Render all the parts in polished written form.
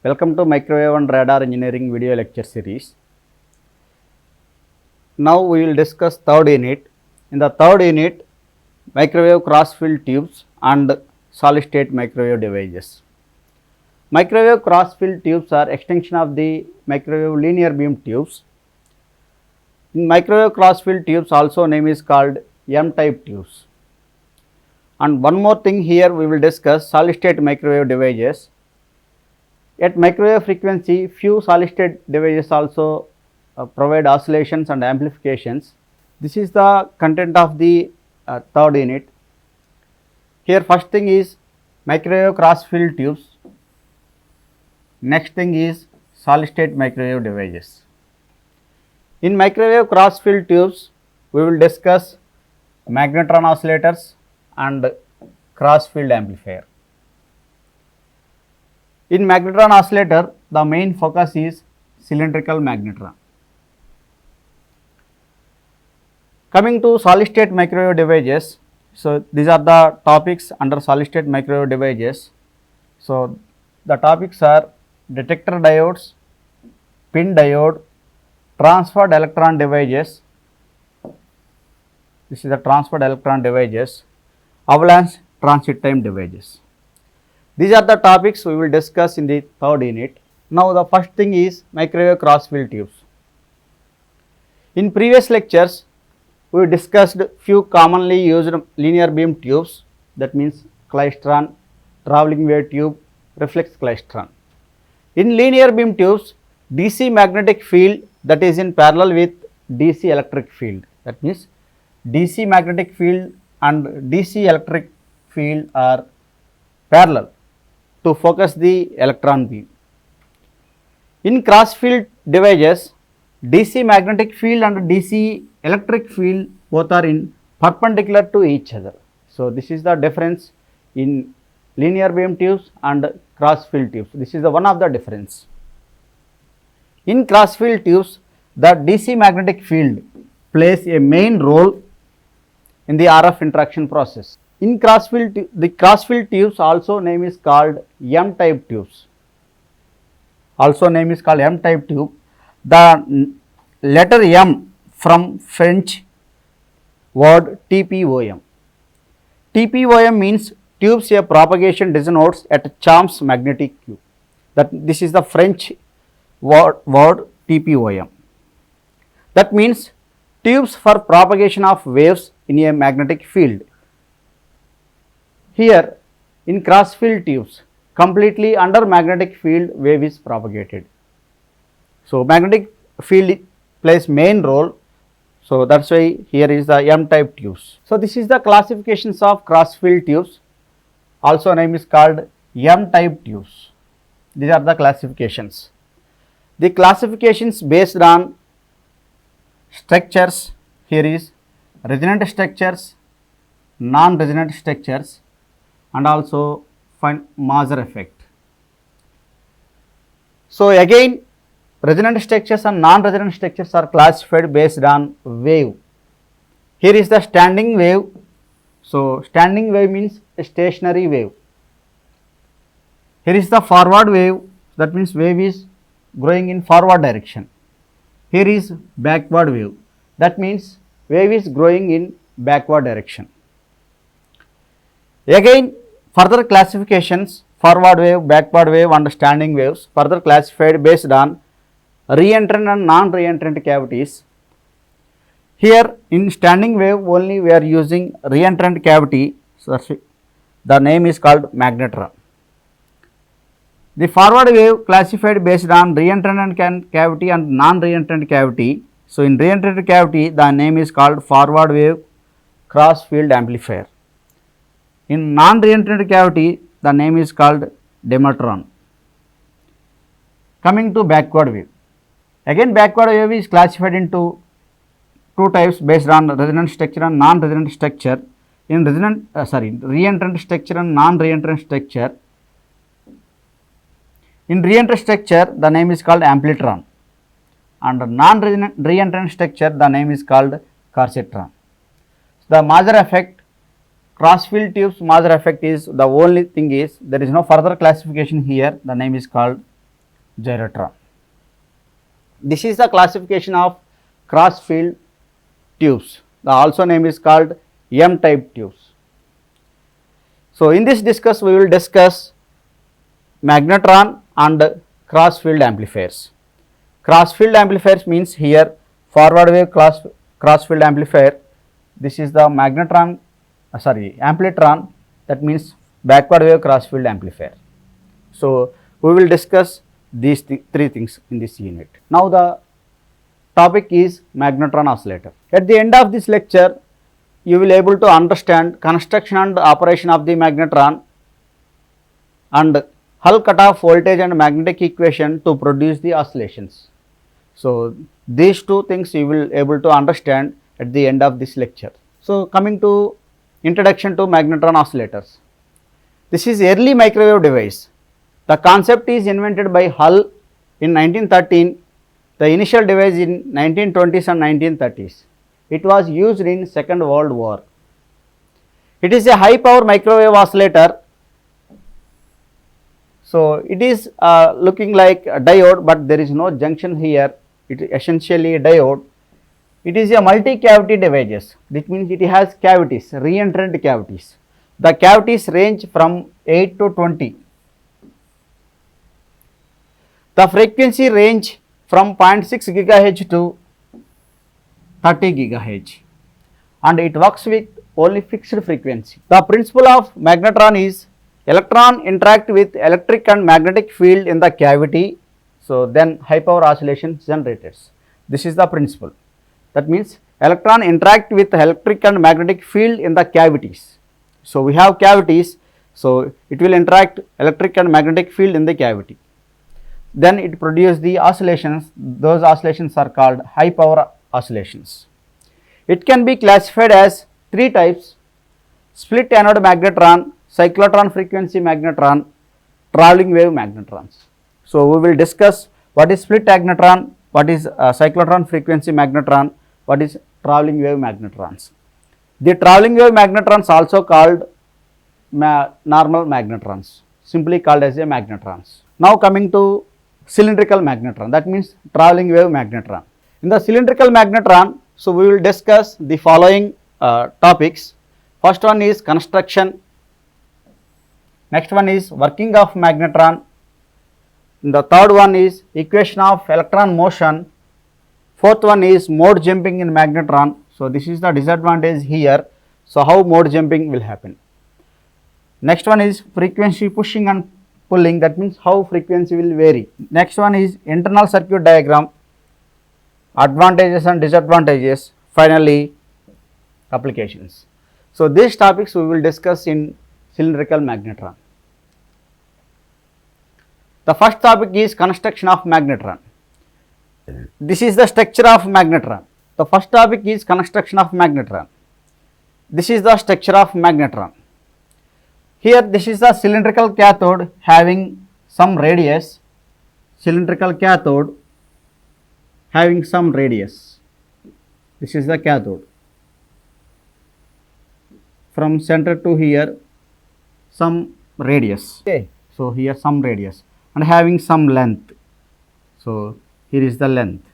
Welcome to Microwave and Radar Engineering video lecture series. Now we will discuss third unit. In the third unit, microwave cross-field tubes and solid-state microwave devices. Microwave cross-field tubes are extension of the microwave linear beam tubes. In microwave cross-field tubes, also name is called M-type tubes. And one more thing here, we will discuss solid-state microwave devices. At microwave frequency, few solid-state devices also provide oscillations and amplifications. This is the content of the third unit. Here first thing is microwave cross-field tubes. Next thing is solid-state microwave devices. In microwave cross-field tubes, we will discuss magnetron oscillators and cross-field amplifier. In magnetron oscillator, the main focus is cylindrical magnetron. Coming to solid state microwave devices, so these are the topics under solid state microwave devices. So the topics are detector diodes, pin diode, transferred electron devices. This is the transferred electron devices, avalanche transit time devices. These are the topics we will discuss in the third unit. Now the first thing is microwave cross-field tubes. In previous lectures, we discussed few commonly used linear beam tubes, that means klystron, travelling wave tube, reflex klystron. In linear beam tubes, DC magnetic field that is in parallel with DC electric field, that means DC magnetic field and DC electric field are parallel to focus the electron beam. In cross-field devices, DC magnetic field and DC electric field both are in perpendicular to each other. So this is the difference in linear beam tubes and cross-field tubes. This is the one of the difference. In cross-field tubes, the DC magnetic field plays a main role in the RF interaction process. In the cross-field tubes also name is called M-type tubes. Also name is called M-type tube. The letter M from French word TPOM. TPOM means tubes a propagation denotes at Chom's magnetic cube. This is the French word TPOM. That means tubes for propagation of waves in a magnetic field. Here in cross-field tubes, completely under magnetic field wave is propagated. So magnetic field plays main role, so that's why here is the M-type tubes. So this is the classifications of cross-field tubes, also name is called M-type tubes. These are the classifications. The classifications based on structures, here is resonant structures, non-resonant structures, and also find Maser effect. So again, resonant structures and non-resonant structures are classified based on wave. Here is the standing wave. So standing wave means a stationary wave. Here is the forward wave, that means wave is growing in forward direction. Here is backward wave, that means wave is growing in backward direction. Again, further classifications, forward wave, backward wave and standing waves further classified based on reentrant and non-reentrant cavities. Here in standing wave only we are using reentrant cavity, so the name is called magnetron. The forward wave classified based on reentrant cavity and non-reentrant cavity. So in reentrant cavity the name is called forward wave cross-field amplifier. In non-reentrant cavity, the name is called dematron. Coming to backward wave. Again, backward wave is classified into two types based on resonant structure and non-resonant structure. In reentrant structure and non-reentrant structure. In reentrant structure, the name is called amplitron, and non-reentrant structure, the name is called corsitron. The Maser effect, cross-field tubes Maser effect is the only thing is there is no further classification here, the name is called gyrotron. This is the classification of cross field tubes. The also name is called M type tubes. So in this discuss we will discuss magnetron and cross field amplifiers. Cross field amplifiers means here forward wave cross field amplifier. This is the magnetron amplitron, that means backward wave cross field amplifier. So we will discuss these three things in this unit. Now the topic is magnetron oscillator. At the end of this lecture you will able to understand construction and operation of the magnetron and Hull cutoff voltage and magnetic equation to produce the oscillations. So these two things you will able to understand at the end of this lecture. So coming to introduction to magnetron oscillators. This is early microwave device. The concept is invented by Hull in 1913. The initial device in 1920s and 1930s. It was used in Second World War. It is a high power microwave oscillator. So it is looking like a diode, but there is no junction here. It is essentially a diode. It is a multi-cavity device. That means it has cavities, re-entrant cavities. The cavities range from 8 to 20. The frequency range from 0.6 GHz to 30 GHz, and it works with only fixed frequency. The principle of magnetron is electron interact with electric and magnetic field in the cavity, so then high power oscillation generated. This is the principle. That means electron interact with electric and magnetic field in the cavities. So we have cavities, so it will interact electric and magnetic field in the cavity. Then it produces the oscillations. Those oscillations are called high power oscillations. It can be classified as three types: split anode magnetron, cyclotron frequency magnetron, travelling wave magnetrons. So we will discuss what is split magnetron, what is cyclotron frequency magnetron, what is travelling wave magnetrons. The travelling wave magnetrons also called normal magnetrons, simply called as a magnetrons. Now coming to cylindrical magnetron, that means travelling wave magnetron. In the cylindrical magnetron, so we will discuss the following topics. First one is construction, next one is working of magnetron, the third one is equation of electron motion, fourth one is mode jumping in magnetron. So this is the disadvantage here. So how mode jumping will happen. Next one is frequency pushing and pulling, that means how frequency will vary. Next one is internal circuit diagram, advantages and disadvantages, finally applications. So these topics we will discuss in cylindrical magnetron. The first topic is construction of magnetron. This is the structure of magnetron. The first topic is construction of magnetron. This is the structure of magnetron. Here this is the cylindrical cathode having some radius, cylindrical cathode having some radius. This is the cathode. From center to here some radius. Okay. So here some radius and having some length. So here is the length.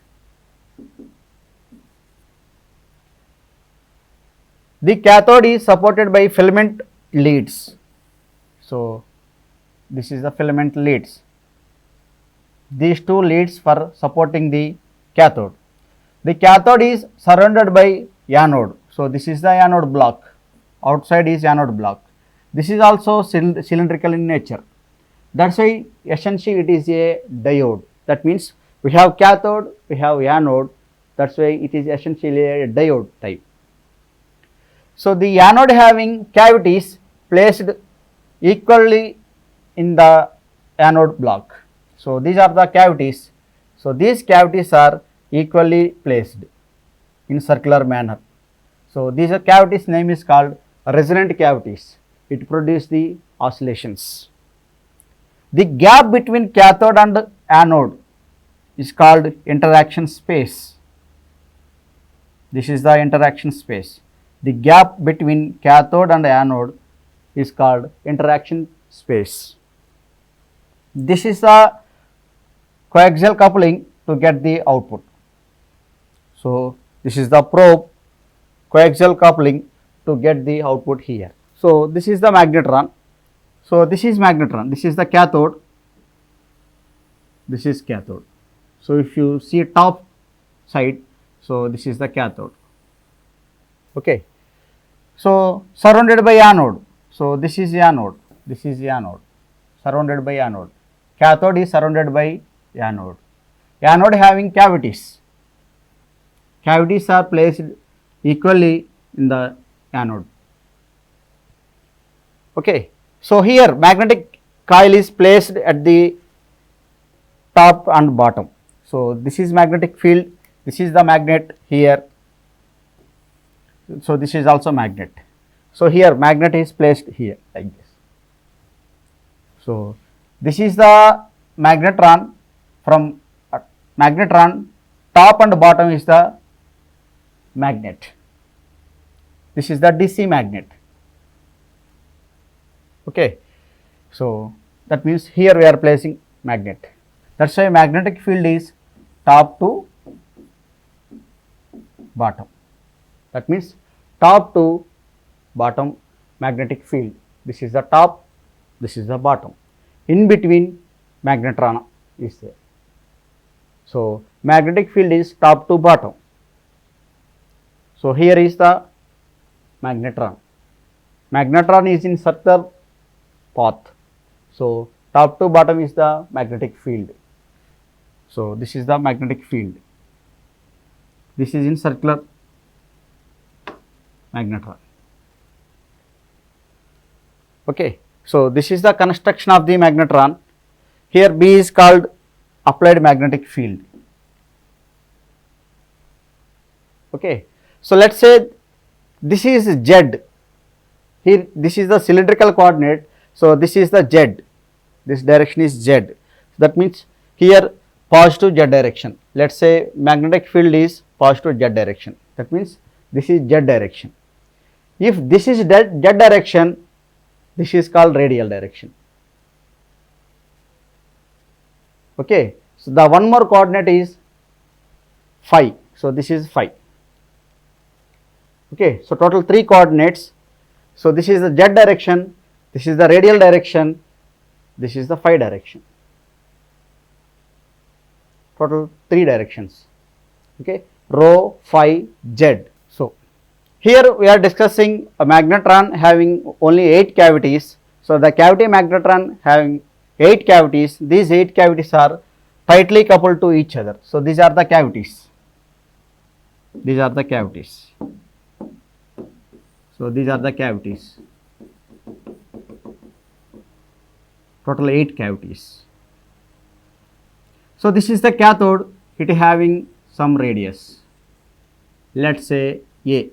The cathode is supported by filament leads. So this is the filament leads. These two leads for supporting the cathode. The cathode is surrounded by anode. So this is the anode block. Outside is anode block. This is also cylindrical in nature. That's why essentially it is a diode. That means we have cathode, we have anode. That's why it is essentially a diode type. So the anode having cavities placed equally in the anode block. So these are the cavities. So these cavities are equally placed in circular manner. So these are cavities, name is called resonant cavities. It produces the oscillations. The gap between cathode and anode is called interaction space. This is the interaction space. The gap between cathode and anode is called interaction space. This is the coaxial coupling to get the output. So this is the probe, coaxial coupling to get the output here. So this is the magnetron. So this is magnetron, this is the cathode, this is cathode. So if you see top side, so this is the cathode. Okay. So surrounded by anode, so this is anode, this is anode, surrounded by anode. Cathode is surrounded by anode. Anode having cavities. Cavities are placed equally in the anode. Okay. So here magnetic coil is placed at the top and bottom. So this is magnetic field, this is the magnet here. So this is also magnet. So here magnet is placed here like this. So this is the magnetron. From magnetron, top and bottom is the magnet. This is the DC magnet. Okay. So that means here we are placing magnet. That's why magnetic field is top to bottom. That means top to bottom magnetic field. This is the top, this is the bottom. In between magnetron is there. So magnetic field is top to bottom. So here is the magnetron. Magnetron is in circular path. So top to bottom is the magnetic field. So this is the magnetic field. This is in circular magnetron. Okay. So this is the construction of the magnetron. Here B is called applied magnetic field. Okay. So let us say this is Z. Here this is the cylindrical coordinate. So this is the Z. This direction is Z. That means here positive Z direction. Let us say magnetic field is positive Z direction. That means this is Z direction. If this is Z direction, this is called radial direction. Okay. So the one more coordinate is phi. So this is phi. Okay. So total 3 coordinates. So this is the Z direction, this is the radial direction, this is the phi direction. Total 3 directions. Okay. Rho, phi, Z. So here we are discussing a magnetron having only 8 cavities. So the cavity magnetron having 8 cavities. These 8 cavities are tightly coupled to each other. So these are the cavities. These are the cavities. So these are the cavities. Total 8 cavities. So this is the cathode. It having some radius. Let's say A.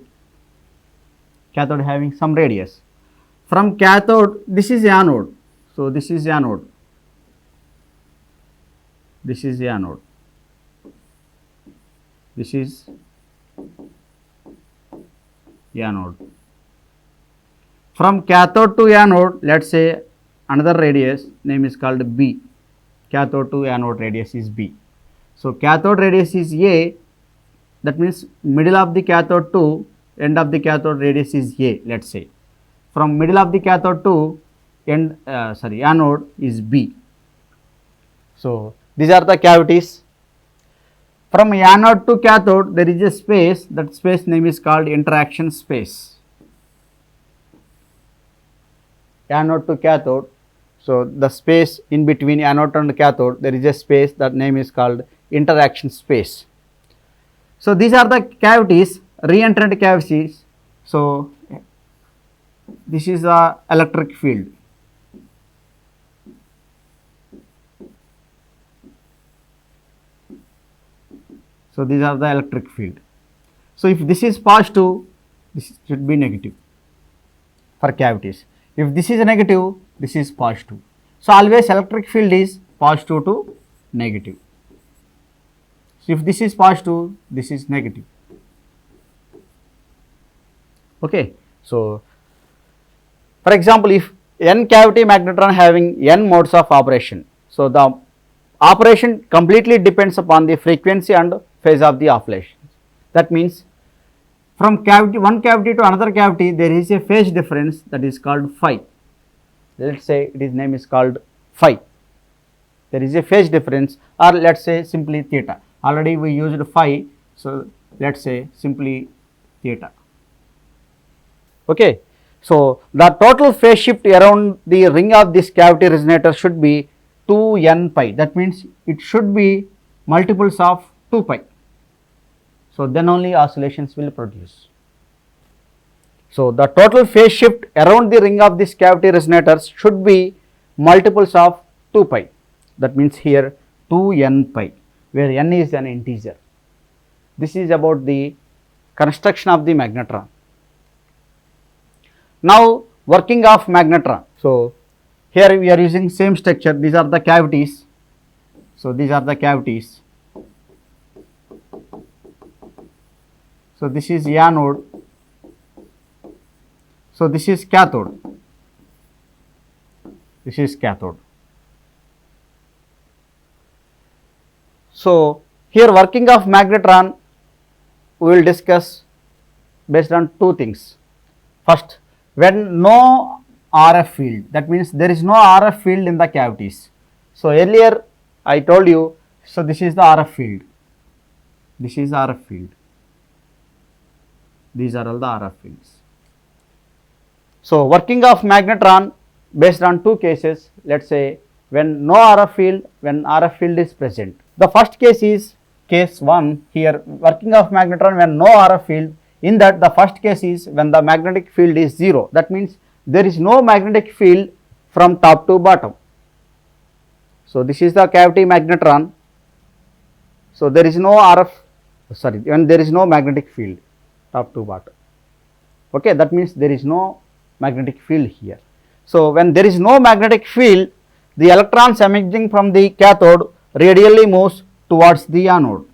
Cathode having some radius. From cathode, this is anode. So this is anode. This is anode. This is anode. From cathode to anode, let us say another radius name is called B. Cathode to anode radius is B. So cathode radius is A. That means middle of the cathode to end of the cathode radius is A. Let us say from middle of the cathode to end anode is B. So these are the cavities. From anode to cathode there is a space. That space name is called interaction space. Anode to cathode. So the space in between anode and cathode, there is a space, that name is called interaction space. So these are the cavities, re-entrant cavities. So this is the electric field. So these are the electric field. So if this is positive, this should be negative for cavities. If this is negative, this is positive. So always electric field is positive to negative. So if this is positive, this is negative. Okay. So for example, if n cavity magnetron having n modes of operation, so the operation completely depends upon the frequency and phase of the oscillation. That means from one cavity to another cavity there is a phase difference, that is called phi. Let us say its name is called phi. There is a phase difference, or let us say simply theta. Already we used phi, so let us say simply theta. Okay. So, the total phase shift around the ring of this cavity resonator should be 2n pi. That means it should be multiples of 2 pi. So, then only oscillations will produce. So, the total phase shift around the ring of this cavity resonators should be multiples of 2 pi. That means here 2n pi, where n is an integer. This is about the construction of the magnetron. Now, working of magnetron. So, here we are using same structure. These are the cavities. So, these are the cavities. So, this is anode. So, this is cathode. This is cathode. So, here working of magnetron we will discuss based on two things. First, when no RF field, that means there is no RF field in the cavities. So, earlier I told you, so this is the RF field, this is RF field, these are all the RF fields. So, working of magnetron based on two cases, let us say when no RF field, when RF field is present. The first case is case 1, here working of magnetron when no RF field. In that, the first case is when the magnetic field is 0, that means there is no magnetic field from top to bottom. So, this is the cavity magnetron. So, there is no RF, sorry, when there is no magnetic field top to bottom. Okay, that means there is no magnetic field here. So, when there is no magnetic field, the electrons emerging from the cathode radially moves towards the anode.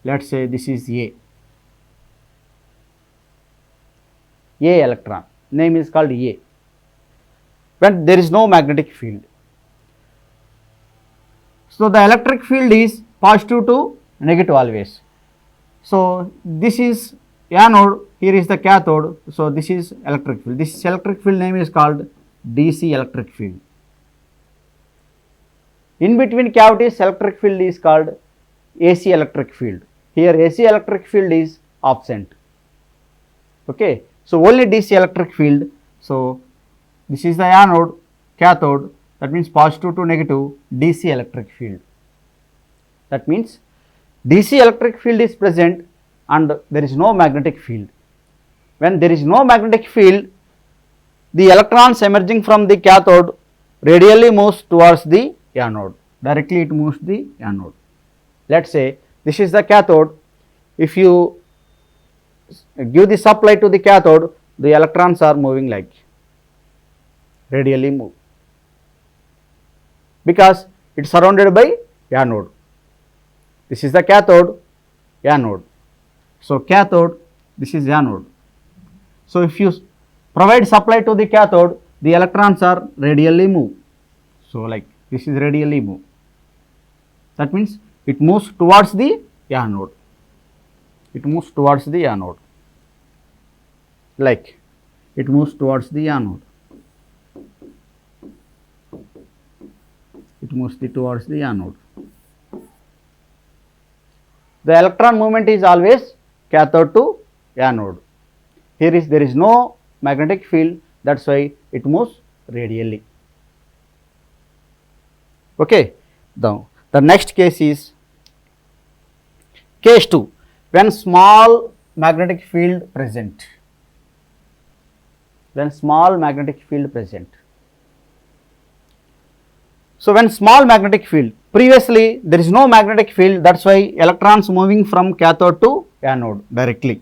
Let us say this is A electron, name is called A, when there is no magnetic field. So, the electric field is positive to negative always. So, this is anode, here is the cathode. So, this is electric field. This electric field name is called DC electric field. In between cavities, electric field is called AC electric field. Here AC electric field is absent. Okay. So, only DC electric field. So, this is the anode, cathode, that means positive to negative DC electric field. That means DC electric field is present and there is no magnetic field. When there is no magnetic field, the electrons emerging from the cathode radially moves towards the anode. Directly it moves the anode. Let us say this is the cathode. If you give the supply to the cathode, the electrons are moving like radially move, because it is surrounded by anode. This is the cathode, anode. So, cathode, this is anode. So, if you provide supply to the cathode, the electrons are radially move. So, like this is radially move. That means it moves towards the anode. It moves towards the anode. Like it moves towards the anode. It moves towards the anode. The electron movement is always cathode to anode. Here is there is no magnetic field, that is why it moves radially. Okay. The next case is case 2, when small magnetic field present. When small magnetic field present. So, when small magnetic field, previously there is no magnetic field, that is why electrons moving from cathode to anode directly.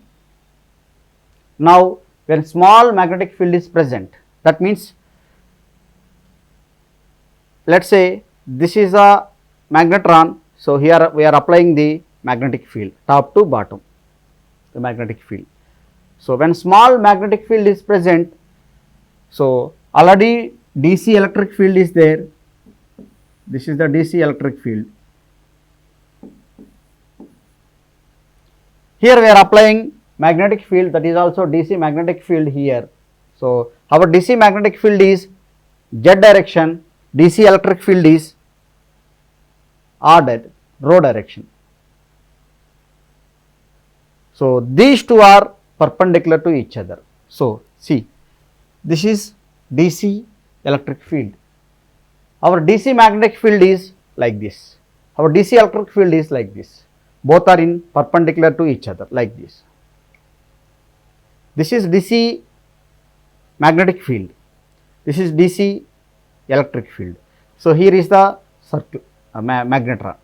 Now, when small magnetic field is present, that means let us say this is a magnetron. So, here we are applying the magnetic field top to bottom, the magnetic field. So, when small magnetic field is present, so already DC electric field is there. This is the DC electric field. Here we are applying magnetic field, that is also DC magnetic field here. So our DC magnetic field is Z direction, DC electric field is rho direction. So these two are perpendicular to each other. So see, this is DC electric field. Our DC magnetic field is like this. Our DC electric field is like this. Both are in perpendicular to each other like this. This is DC magnetic field. This is DC electric field. So here is the circle magnetron.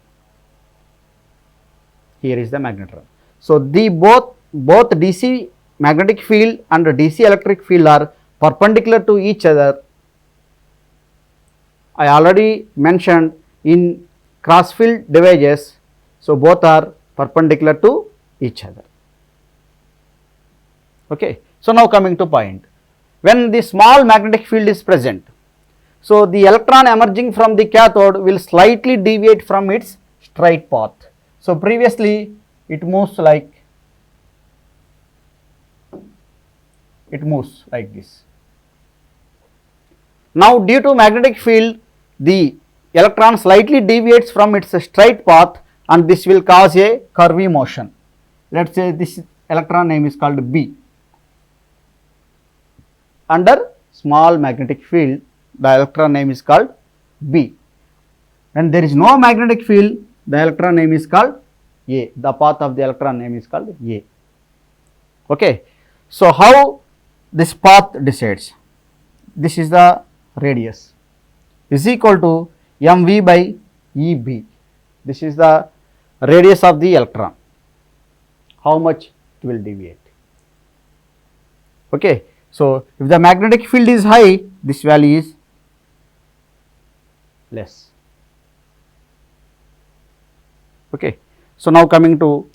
Here is the magnetron. So the both DC magnetic field and DC electric field are perpendicular to each other. I already mentioned in cross field devices. So both are perpendicular to each other. Okay. So now coming to point. When the small magnetic field is present, so the electron emerging from the cathode will slightly deviate from its straight path. So previously it moves like this. Now due to magnetic field, the electron slightly deviates from its straight path, and this will cause a curvy motion. Let us say this electron name is called B. Under small magnetic field, the electron name is called B. When there is no magnetic field, the electron name is called A. The path of the electron name is called A. Okay. So how this path decides? This is the radius is equal to mv by EB. This is the radius of the electron. How much it will deviate? Okay. So if the magnetic field is high, this value is less. Okay. So now coming to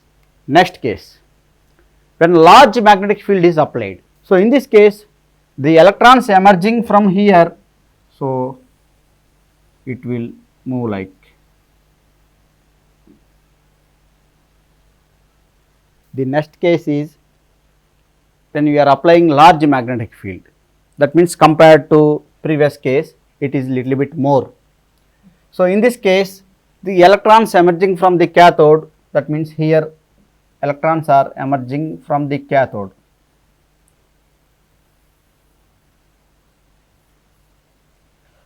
next case, when large magnetic field is applied. So in this case, the electrons emerging from here, so it will move like the next case is when we are applying large magnetic field. That means compared to previous case, it is little bit more. So in this case, the electrons emerging from the cathode, that means here electrons are emerging from the cathode.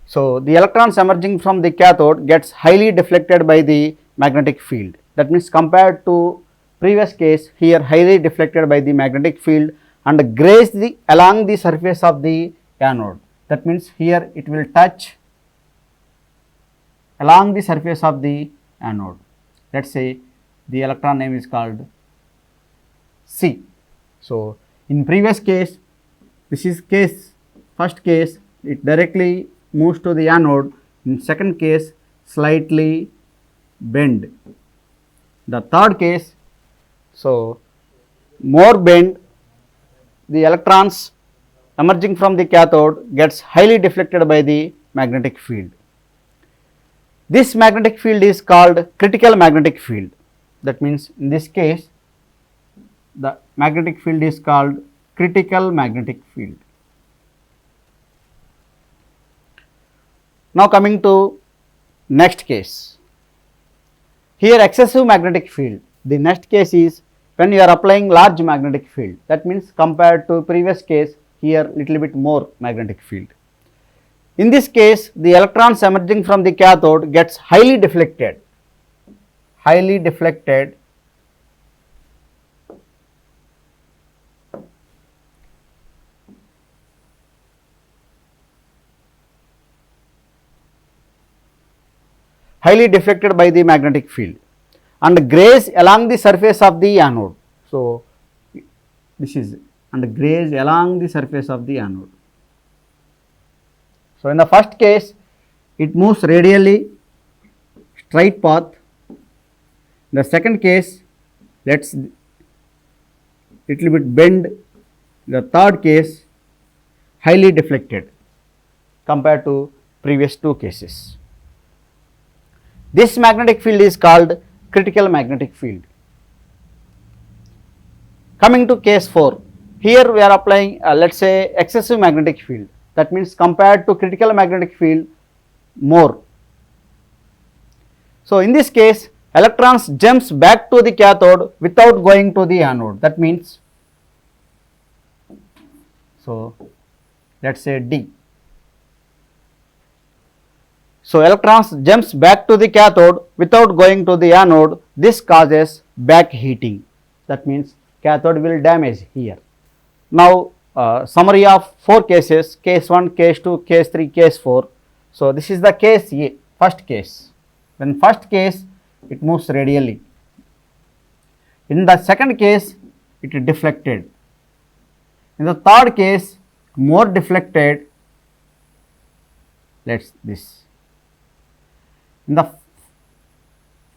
So the electrons emerging from the cathode gets highly deflected by the magnetic field. That means compared to previous case, here highly deflected by the magnetic field and graze along the surface of the anode. That means here it will touch along the surface of the anode. Let us say the electron name is called C. So in previous case, this is first case, it directly moves to the anode. In second case, slightly bend. The third case, so more bend, the electrons emerging from the cathode gets highly deflected by the magnetic field. This magnetic field is called critical magnetic field. That means in this case, the magnetic field is called critical magnetic field. Now coming to next case. Here excessive magnetic field. The next case is when you are applying large magnetic field. That means compared to previous case, here little bit more magnetic field. In this case, the electrons emerging from the cathode gets highly deflected. Highly deflected. Highly deflected by the magnetic field and graze along the surface of the anode. So this is and graze along the surface of the anode. So in the first case, it moves radially, straight path. In the second case, let's little bit bend. In the third case, highly deflected. compared to previous two cases. This magnetic field is called critical magnetic field. Coming to case 4, here we are applying let us say excessive magnetic field, that means compared to critical magnetic field more. So in this case electrons jumps back to the cathode without going to the anode, that means, so let us say D. So electrons jumps back to the cathode without going to the anode, this causes back heating, that means cathode will damage here. Now summary of 4 cases, case 1, case 2, case 3, case 4. So this is the case A, first case. When first case it moves radially. In the second case it deflected. In the third case more deflected, let's this. In the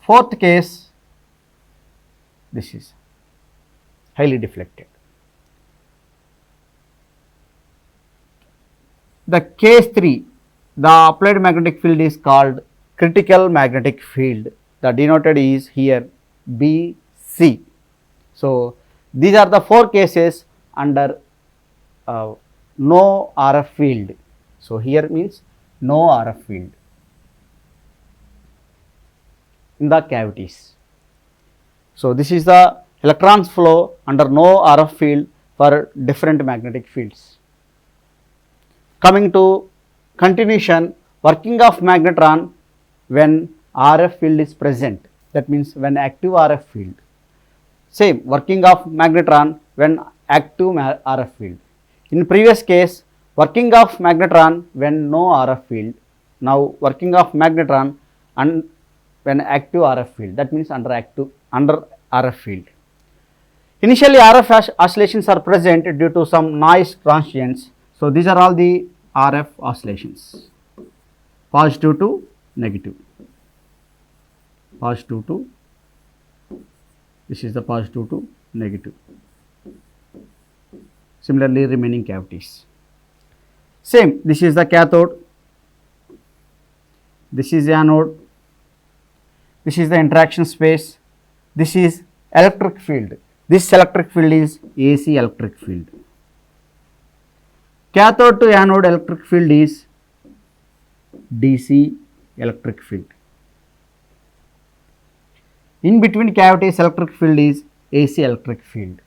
fourth case this is highly deflected. The case 3, the applied magnetic field is called critical magnetic field. The denoted is here BC. So these are the 4 cases under no RF field. So here means no RF field in the cavities. So this is the electrons flow under no RF field for different magnetic fields. Coming to continuation, working of magnetron when RF field is present, that means when active RF field. Same working of magnetron when active RF field. In previous case working of magnetron when no RF field, now working of magnetron and when active RF field, that means under RF field. Initially RF oscillations are present due to some noise transients. So these are all the RF oscillations, positive to negative, positive to, this is the positive to negative. Similarly remaining cavities. Same, this is the cathode, this is the anode, this is the interaction space, this is electric field. This electric field is AC electric field. Cathode to anode electric field is DC electric field. In between cavities electric field is AC electric field.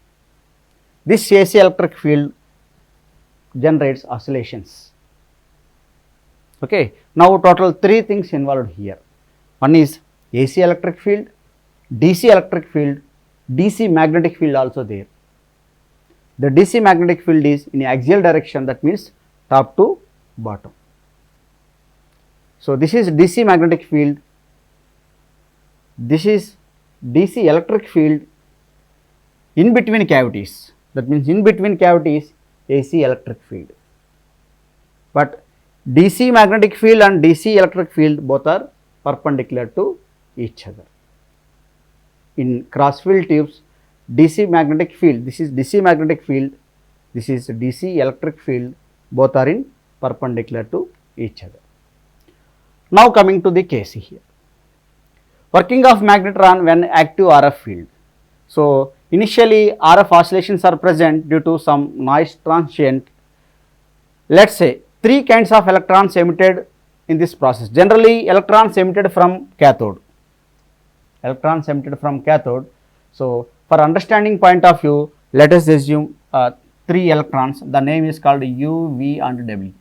This AC electric field generates oscillations. Okay. Now total 3 things involved here. One is AC electric field, DC electric field, DC magnetic field also there. The DC magnetic field is in axial direction, that means top to bottom. So this is DC magnetic field, this is DC electric field in between cavities, that means in between cavities AC electric field. But DC magnetic field and DC electric field both are perpendicular to each other. In cross field tubes, DC magnetic field, this is DC magnetic field, this is DC electric field, both are in perpendicular to each other. Now coming to the case here. Working of magnetron when active RF field. So initially RF oscillations are present due to some noise transient. Let us say 3 kinds of electrons emitted in this process. Generally electrons emitted from cathode. Electrons emitted from cathode. So for understanding point of view, let us assume 3 electrons. The name is called U, V and W.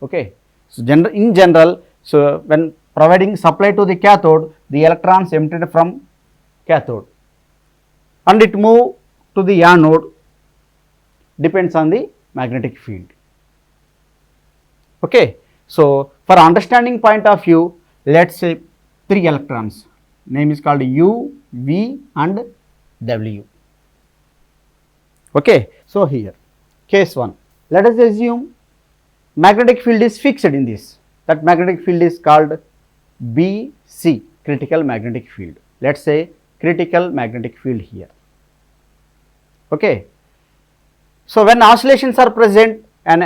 Okay. So in general, so when providing supply to the cathode, the electrons emitted from cathode and it move to the anode depends on the magnetic field. Okay. So for understanding point of view, let us say 3 electrons, name is called U, V and W. Okay. So here case 1, let us assume magnetic field is fixed in this, that magnetic field is called BC, critical magnetic field. Let us say critical magnetic field here. Okay. So when oscillations are present, and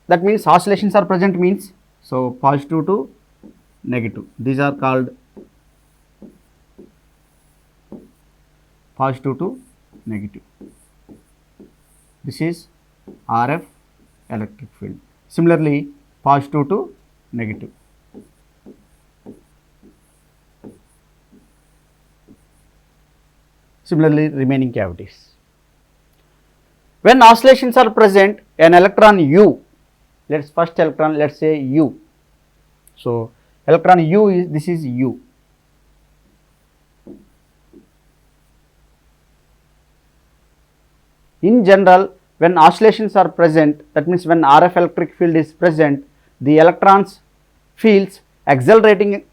that means oscillations are present means, so positive to negative, these are called positive to negative. This is RF electric field. Similarly, positive to negative. Similarly, remaining cavities. When oscillations are present, an electron U, let's first electron, let's say U. So electron U is, this is U. In general, when oscillations are present, that means when RF electric field is present, the electrons fields accelerating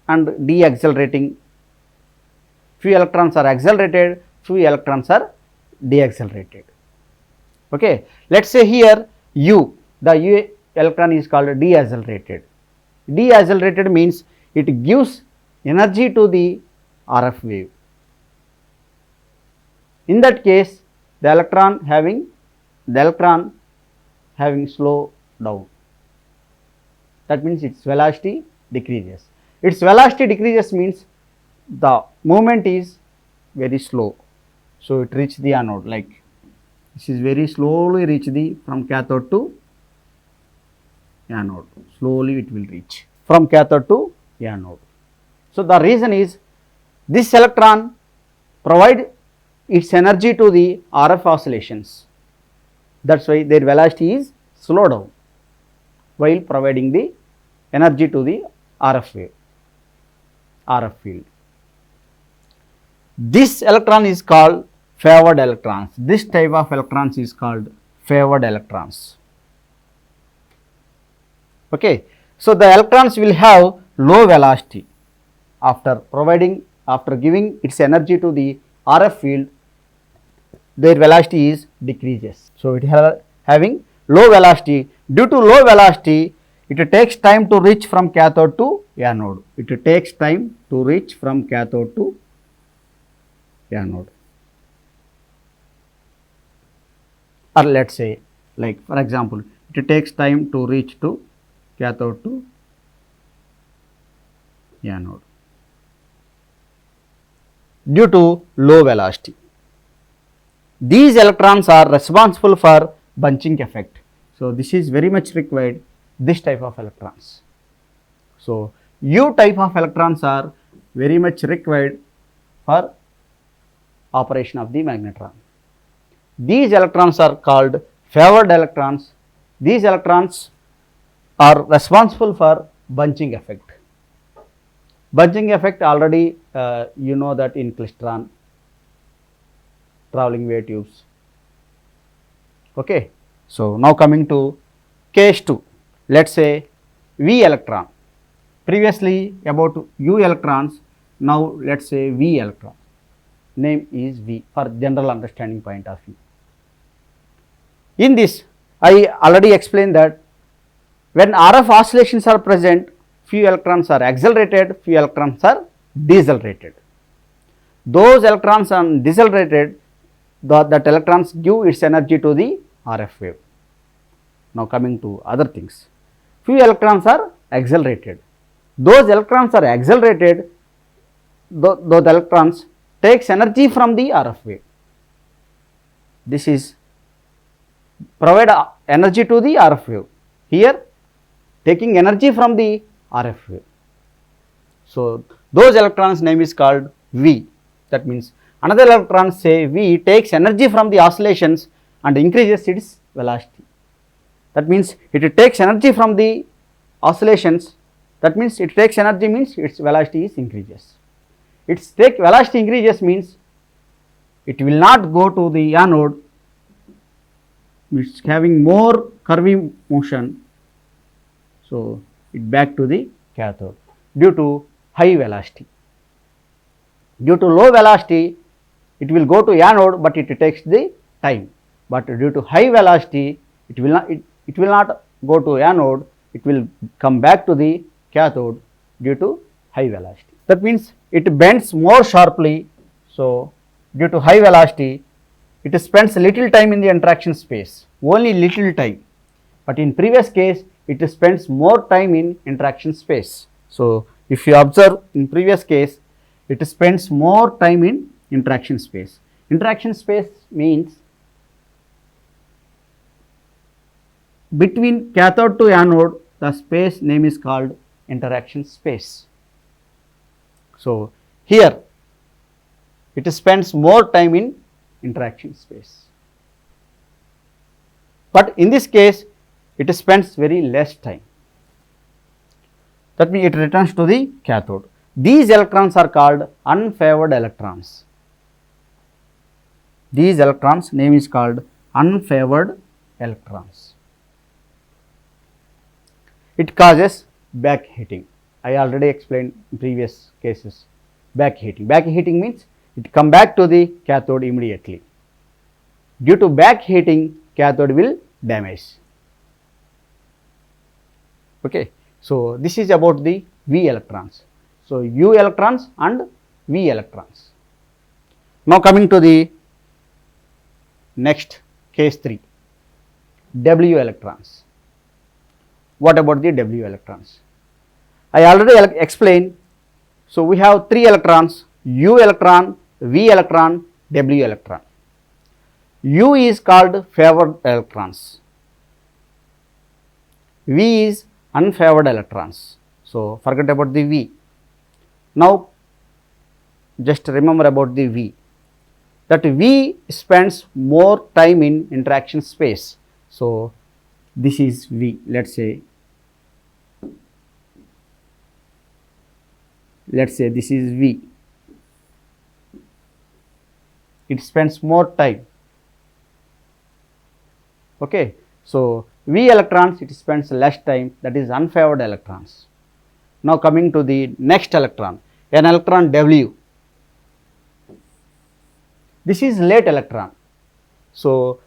and deaccelerating. Few electrons are accelerated, few electrons are deaccelerated. Okay, let's say here U, the U electron is called deaccelerated. Deaccelerated means it gives energy to the RF wave. In that case, the electron having slow down. That means its velocity decreases. Its velocity decreases means the movement is very slow. So it reaches the anode, like this is very slowly reach the from cathode to anode. Slowly it will reach from cathode to anode. So the reason is this electron provide its energy to the RF oscillations. That's why their velocity is slow down while providing the energy to the RF wave, RF field. This electron is called favored electrons. This type of electrons is called favored electrons. Okay, so the electrons will have low velocity after giving its energy to the RF field. Their velocity is decreases. So it having low velocity. Due to low velocity, it takes time to reach from cathode to anode. It takes time to reach from cathode to anode. Or let's say, like for example, it takes time to reach to cathode to anode due to low velocity. These electrons are responsible for bunching effect. So this is very much required, this type of electrons. So U type of electrons are very much required for operation of the magnetron. These electrons are called favored electrons. These electrons are responsible for bunching effect. Bunching effect already you know that in klystron, traveling wave tubes. Okay, so now coming to case 2, let's say V electron. Previously about U electrons, now let's say V electron. Name is V for general understanding point of view. In this, I already explained that when RF oscillations are present, few electrons are accelerated, few electrons are decelerated. Those electrons are decelerated, that electrons give its energy to the RF wave. Now coming to other things, few electrons are accelerated. Those electrons are accelerated, those electrons takes energy from the RF wave. This is provide energy to the RF wave. Here taking energy from the RF wave. So those electrons name is called V. That means another electron, say V, takes energy from the oscillations and increases its velocity. That means it takes energy from the oscillations. That means it takes energy means its velocity is increases. Its velocity increases means it will not go to the anode. It's having more curvy motion. So it back to the cathode due to high velocity. Due to low velocity, it will go to anode, but it takes the time. But due to high velocity, it will not go to anode. It will come back to the cathode due to high velocity. That means it bends more sharply. So due to high velocity, it spends little time in the interaction space, only little time. But in previous case, it spends more time in interaction space. So if you observe in previous case, it spends more time in interaction space. Interaction space means between cathode to anode, the space name is called interaction space. So here it spends more time in interaction space. But in this case, it spends very less time. That means it returns to the cathode. These electrons are called unfavored electrons. These electrons name is called unfavored electrons. It causes back heating. I already explained in previous cases. Back heating. Back heating means it come back to the cathode immediately. Due to back heating, cathode will damage. Okay. So this is about the V electrons. So U electrons and V electrons. Now coming to the next case 3, W electrons. What about the W electrons? I already explained. So we have 3 electrons, U electron, V electron, W electron. U is called favored electrons. V is unfavored electrons. So forget about the V. Now just remember about the V. That V spends more time in interaction space. So this is V. Let's say this is V. It spends more time. Okay. So V electrons, it spends less time, that is unfavored electrons. Now coming to the next electron, an electron W. This is late electron. So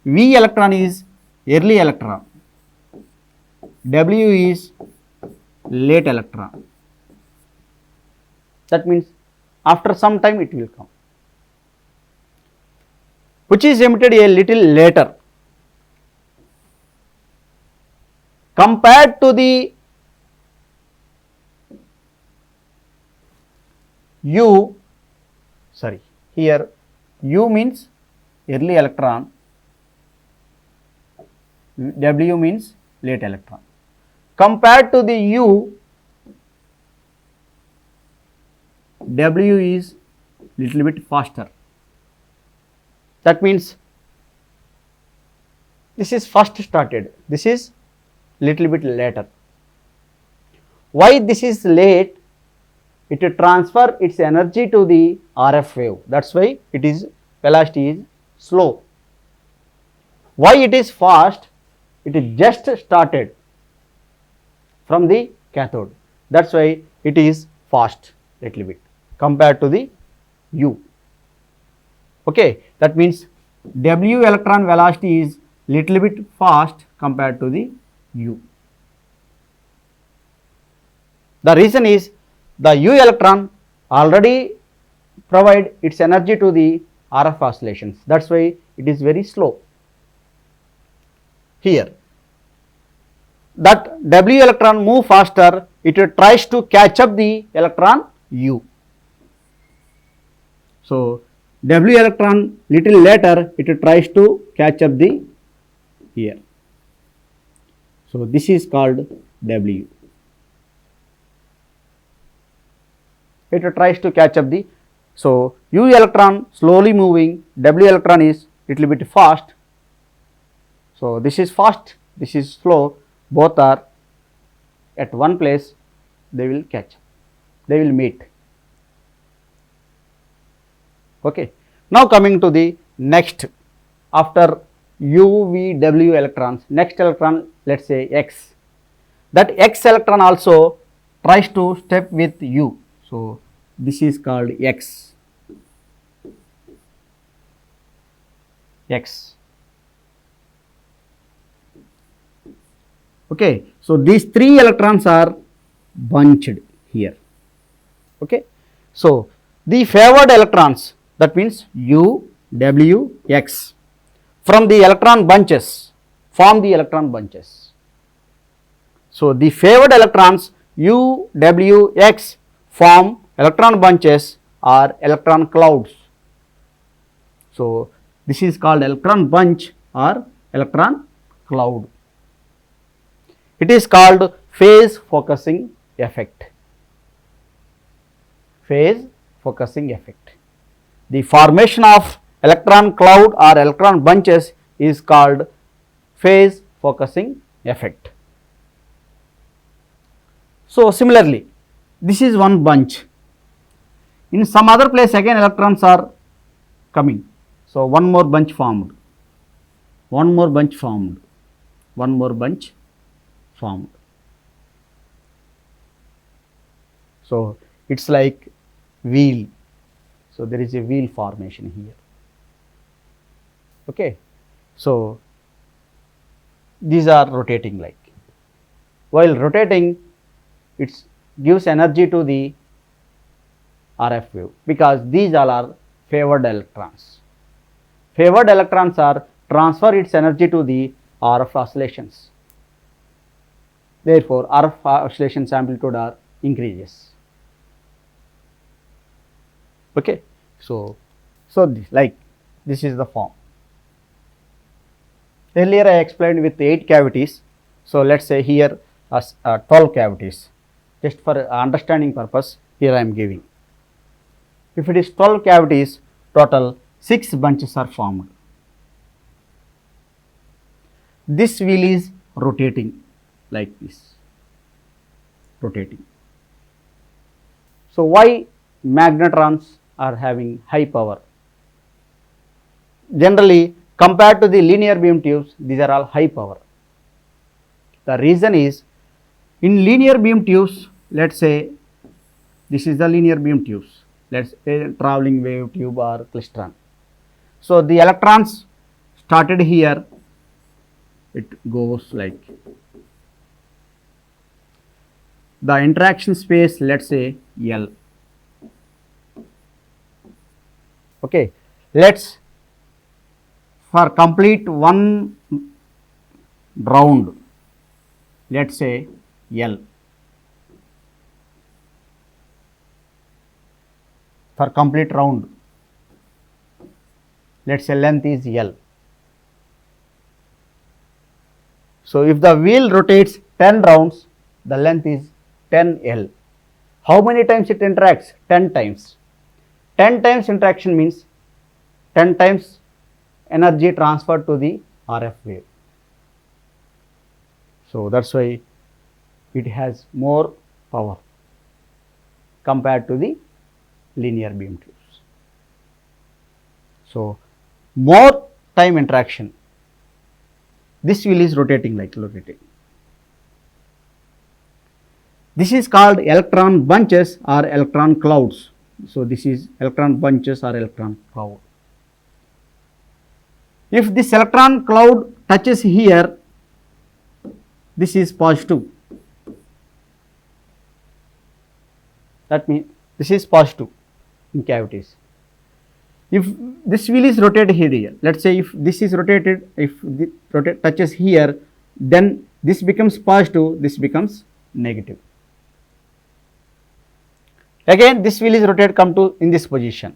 V electron is early electron, W is late electron. That means after some time it will come, which is emitted a little later. Compared to the U, here U means early electron, W means late electron. Compared to the U, W is little bit faster. That means this is first started, this is little bit later. Why this is late? It transfer its energy to the RF wave. That's why it is velocity is slow. Why it is fast? It is just started from the cathode. That's why it is fast little bit compared to the U. Okay, that means W electron velocity is little bit fast compared to the U. The reason is the U electron already provide its energy to the RF oscillations. That's why it is very slow. Here, that W electron move faster, it tries to catch up the electron U. So W electron little later, it tries to catch up the here. So this is called W. It tries to catch up the, so U electron slowly moving, W electron is little bit fast. So this is fast, this is slow, both are at one place, they will catch, they will meet. Okay. Now coming to the next, after U, V, W electrons, next electron, let us say X. That X electron also tries to step with U. So this is called X. X. Okay. So these 3 electrons are bunched here. Okay. So the favored electrons, that means U, Wx from the electron bunches, form the electron bunches. So, the favored electrons U, W, X form electron bunches or electron clouds. So, this is called electron bunch or electron cloud. It is called phase focusing effect. Phase focusing effect. The formation of electron cloud or electron bunches is called phase focusing effect. So, similarly, this is one bunch. In some other place again electrons are coming. So, one more bunch formed, one more bunch formed, one more bunch formed. So, it is like wheel. So, there is a wheel formation here. Okay. So, these are rotating like. While rotating, it gives energy to the RF wave because these all are favored electrons. Favored electrons are transfer its energy to the RF oscillations. Therefore, RF oscillations amplitude are increases. Okay. So this is the form. Earlier I explained with 8 cavities. So, let us say here 12 cavities. Just for understanding purpose, here I am giving. If it is 12 cavities, total 6 bunches are formed. This wheel is rotating like this, rotating. So, why magnetrons are having high power? Generally, compared to the linear beam tubes, these are all high power. The reason is, in linear beam tubes, let us say this is the linear beam tubes, let us say travelling wave tube or klystron. So, the electrons started here, it goes like the interaction space, let us say L. Okay. Let us for complete one round, let us say L. For complete round, let us say length is L. So, if the wheel rotates 10 rounds, the length is 10 L. How many times it interacts? 10 times. 10 times interaction means 10 times energy transferred to the RF wave. So, that is why it has more power compared to the linear beam tubes. So, more time interaction. This wheel is rotating like rotating. This is called electron bunches or electron clouds. So, this is electron bunches or electron cloud. If this electron cloud touches here, this is positive. That means this is positive in cavities. If this wheel is rotated here, let us say if this is rotated, if this touches here, then this becomes positive, this becomes negative. Again this wheel is rotated, come to in this position.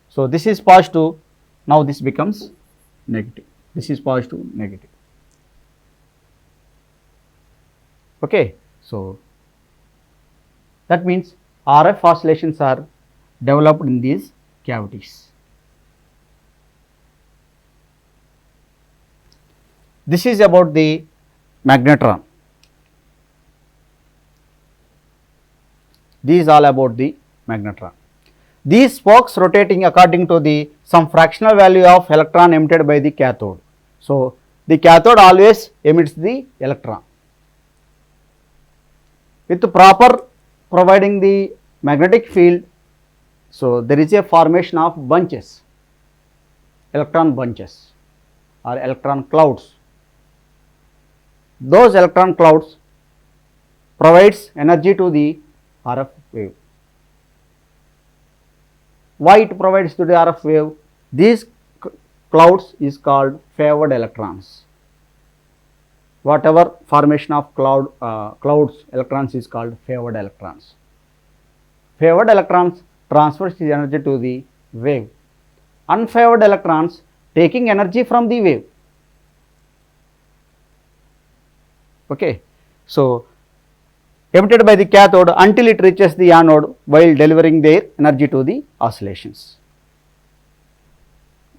So, this is positive, now this becomes negative, this is positive, negative. Okay. So, that means RF oscillations are developed in these cavities. This is about the magnetron. This is all about the magnetron. These spokes rotating according to the some fractional value of electron emitted by the cathode. So, the cathode always emits the electron. With proper providing the magnetic field, so there is a formation of bunches, electron bunches or electron clouds. Those electron clouds provides energy to the RF wave. Why it provides to the RF wave? These clouds is called favored electrons. Whatever formation of clouds electrons is called favored electrons. Favored electrons transfers the energy to the wave. Unfavored electrons taking energy from the wave. Okay. So, emitted by the cathode until it reaches the anode while delivering their energy to the oscillations.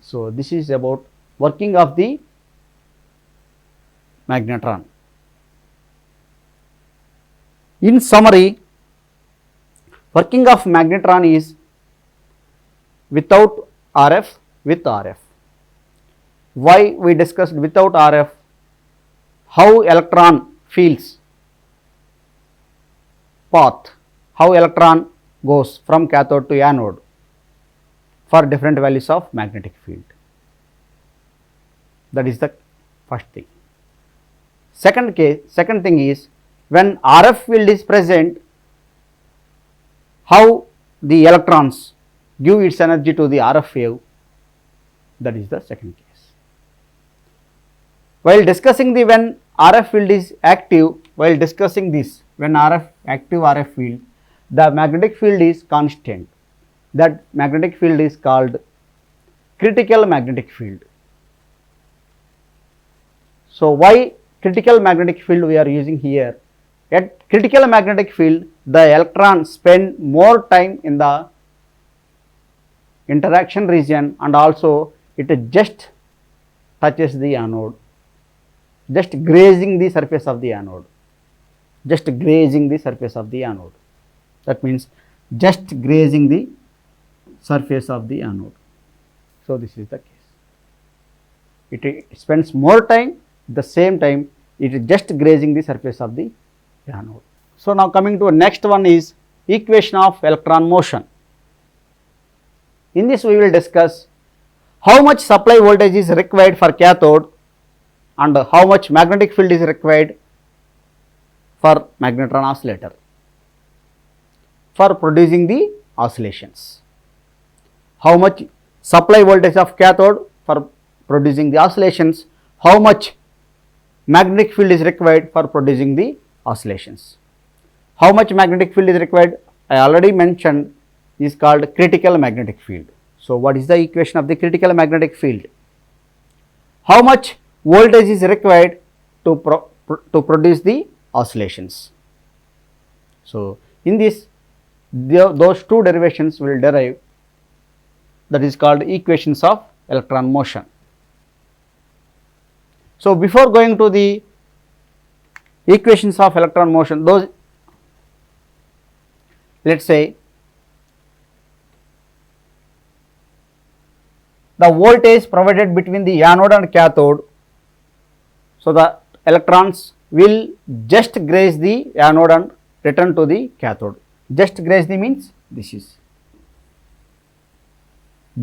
So, this is about working of the magnetron. In summary, working of magnetron is without RF, with RF. Why we discussed without RF? How electron feels path, how electron goes from cathode to anode for different values of magnetic field. That is the first thing. Second thing is, when RF field is present, how the electrons give its energy to the RF wave. That is the second case. While discussing the when RF field is active, while discussing this, when active RF field, the magnetic field is constant. That magnetic field is called critical magnetic field. So, why critical magnetic field we are using here? At critical magnetic field, the electrons spend more time in the interaction region, and also it just touches the anode, just grazing the surface of the anode, just grazing the surface of the anode. That means just grazing the surface of the anode. So, this is the case. It spends more time, at the same time it is just grazing the surface of the anode. So, now coming to next one is equation of electron motion. In this we will discuss how much supply voltage is required for cathode and how much magnetic field is required for magnetron oscillator for producing the oscillations. How much supply voltage of cathode for producing the oscillations, how much magnetic field is required for producing the oscillations. How much magnetic field is required? I already mentioned, is called critical magnetic field. So, what is the equation of the critical magnetic field? How much voltage is required to produce the oscillations? So, in this those two derivations will derive, that is called equations of electron motion. So, before going to the equations of electron motion, those, let us say the voltage provided between the anode and cathode. So, the electrons will just graze the anode and return to the cathode. Just graze the means this is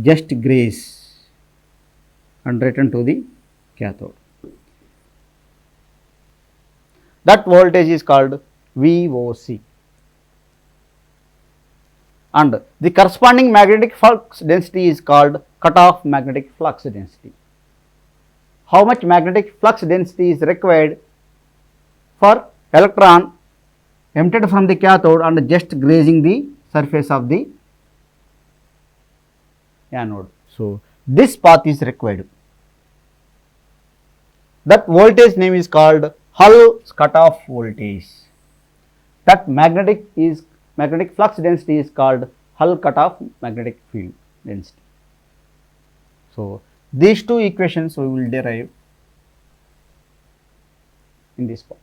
just graze and return to the cathode. That voltage is called VOC, and the corresponding magnetic flux density is called cutoff magnetic flux density. How much magnetic flux density is required for electron emitted from the cathode and just grazing the surface of the anode. So, this path is required. That voltage name is called Hull's cutoff voltage. That magnetic flux density is called Hull cutoff magnetic field density. So, these two equations we will derive in this part.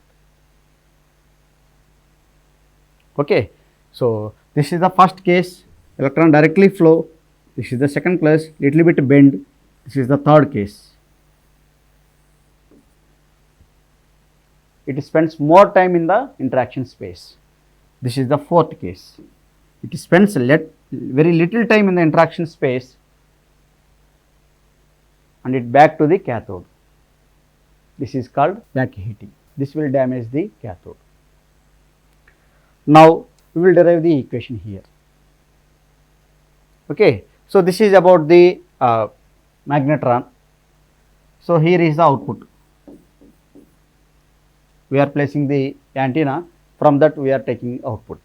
Okay. So, this is the first case, electron directly flow. This is the second case, little bit bend. This is the third case. It spends more time in the interaction space. This is the fourth case. It spends very little time in the interaction space and it back to the cathode. This is called back heating. This will damage the cathode. Now, we will derive the equation here. Okay. So, this is about the magnetron. So here is the output. We are placing the antenna, from that we are taking output.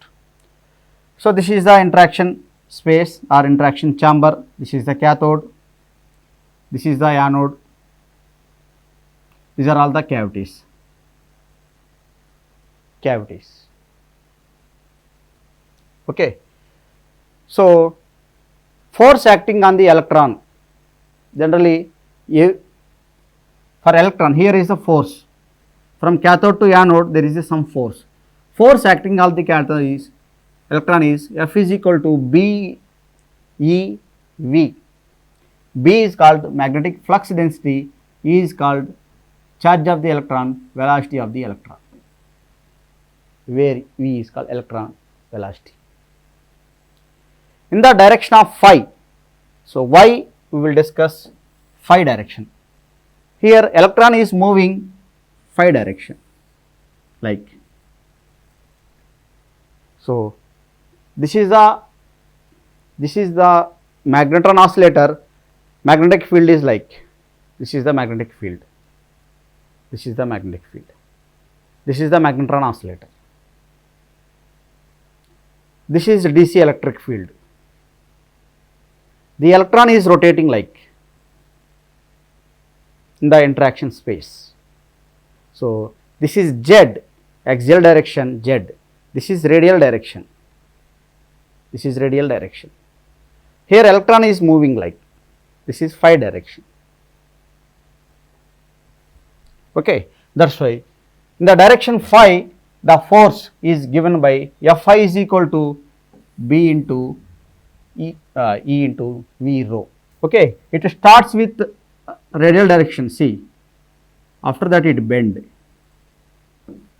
So this is the interaction space or interaction chamber. This is the cathode, this is the anode, these are all the cavities. Okay. So force acting on the electron, generally for electron, here is the force. From cathode to anode there is some force. Force acting on the cathode is electron is F is equal to B E V. B is called magnetic flux density, E is called charge of the electron, velocity of the electron, where V is called electron velocity. In the direction of phi, so Y we will discuss phi direction. Here electron is moving phi direction, like so. This is the magnetron oscillator. Magnetic field is like this is the magnetic field. This is the magnetic field. This is the magnetron oscillator. This is DC electric field. The electron is rotating like in the interaction space. So this is Z, axial direction Z. This is radial direction. This is radial direction. Here electron is moving like this is phi direction. Okay, that's why in the direction phi the force is given by Fi is equal to B into E into V rho. Okay, it starts with radial direction C, after that it bend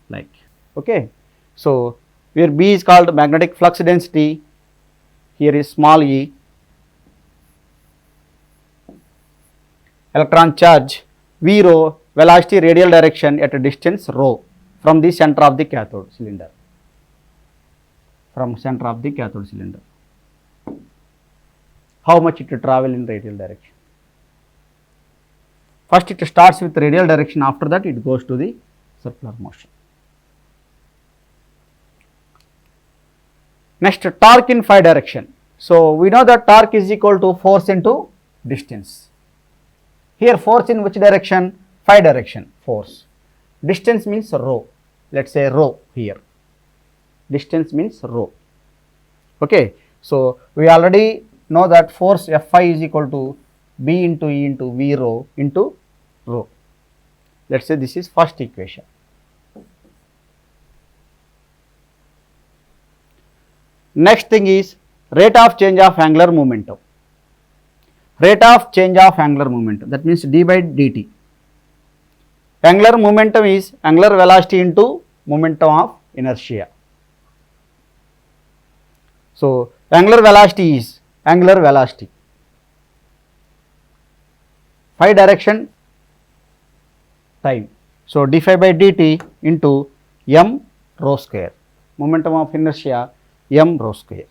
like, okay. So where B is called magnetic flux density, here is small e, electron charge, V rho, velocity radial direction at a distance rho from the center of the cathode cylinder, how much it will travel in radial direction. First it starts with radial direction, after that it goes to the circular motion. Next, torque in phi direction. So we know that torque is equal to force into distance. Here force in which direction? Phi direction force. Distance means rho. Let us say rho here. Distance means rho. Okay. So we already know that force Fi is equal to B into E into V rho into rho. Let us say this is first equation. Next thing is rate of change of angular momentum. Rate of change of angular momentum, that means d by dt. Angular momentum is angular velocity into momentum of inertia. So angular velocity is angular velocity, phi direction time. So d phi by dt into m rho square, momentum of inertia m rho square.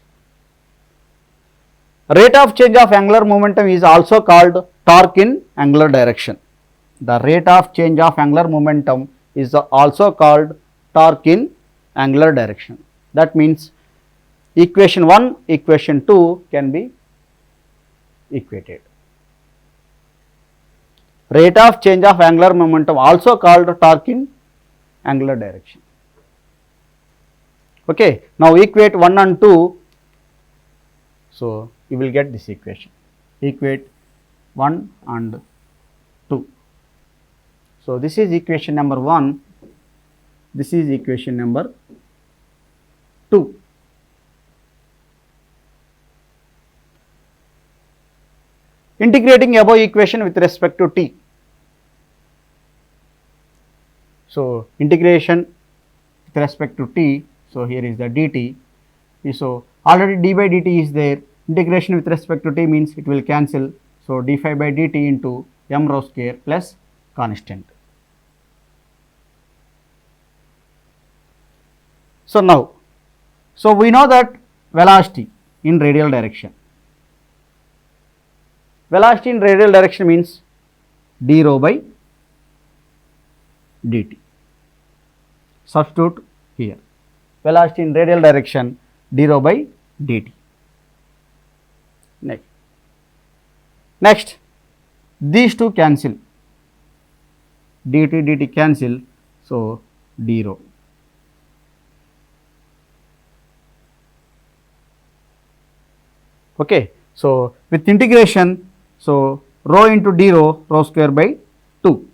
Rate of change of angular momentum is also called torque in angular direction. The rate of change of angular momentum is also called torque in angular direction. That means equation 1, equation 2 can be equated. Rate of change of angular momentum also called torque in angular direction. Okay, now equate 1 and 2. So you will get this equation. Equate 1 and 2. So this is equation number 1. This is equation number 2. Integrating above equation with respect to t. So integration with respect to t. So here is the dt. So already d by dt is there. Integration with respect to t means it will cancel. So d phi by dt into m rho square plus constant. So now, so we know that velocity in radial direction. Velocity in radial direction means d rho by dt. Substitute here. Velocity in radial direction d rho by dt. Next, these two cancel. dt cancel, so d rho. Okay, so with integration, so rho into d rho square by 2.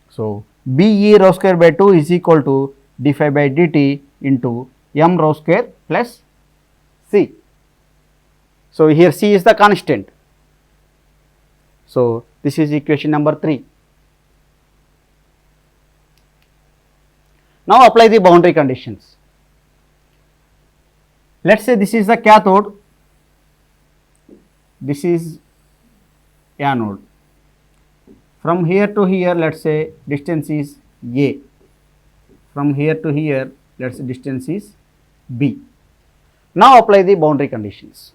So be rho square by 2 is equal to d phi by dt into m rho square plus c. So here c is the constant. So this is equation number 3. Now apply the boundary conditions. Let us say this is the cathode, this is anode. From here to here, let us say distance is a. From here to here, let us say distance is b. Now apply the boundary conditions.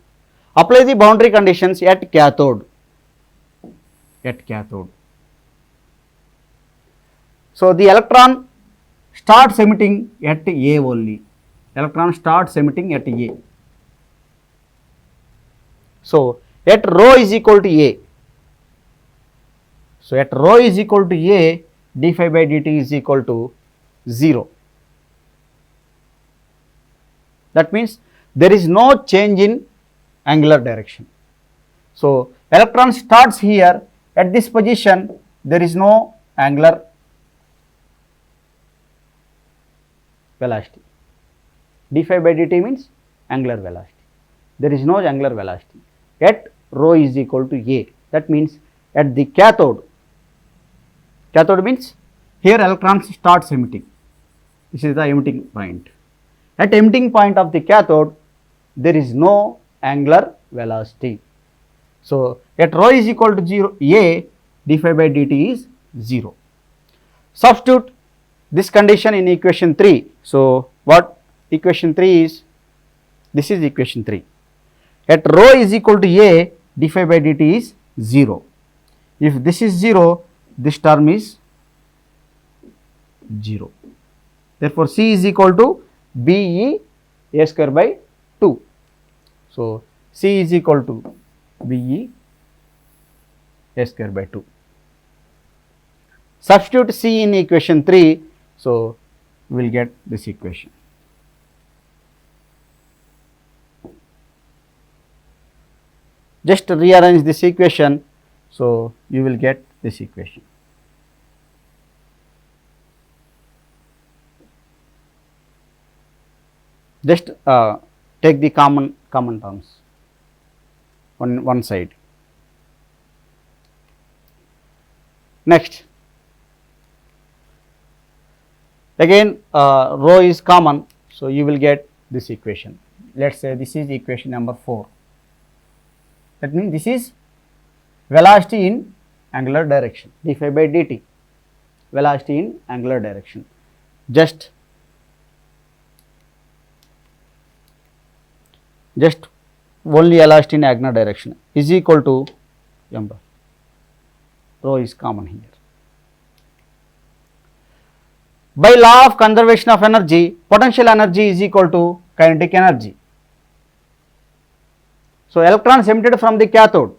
Apply the boundary conditions at cathode. So the electron starts emitting at A only. Electron starts emitting at A. So at rho is equal to A. So at rho is equal to A, d phi by dt is equal to 0. That means there is no change in angular direction. So electron starts here at this position, there is no angular velocity. d phi by dt means angular velocity. There is no angular velocity at rho is equal to A. That means at the cathode means here electrons starts emitting. This is the emitting point. At emitting point of the cathode, there is no angular velocity. So at rho is equal to 0, A, d phi by dt is 0. Substitute this condition in equation 3. So what equation 3 is? This is equation 3. At rho is equal to A, d phi by dt is 0. If this is 0, this term is 0. Therefore C is equal to BE A square by 2. So C is equal to BE A square by 2. Substitute C in equation 3, so we will get this equation. Just rearrange this equation, so you will get this equation. Just take the common terms on one side. Next, again rho is common, so you will get this equation. Let us say this is equation number 4. That means this is velocity in angular direction, d phi by dt, velocity in angular direction. Just only velocity in angular direction is equal to m bar. Rho is common here. By law of conservation of energy, potential energy is equal to kinetic energy. So electrons emitted from the cathode,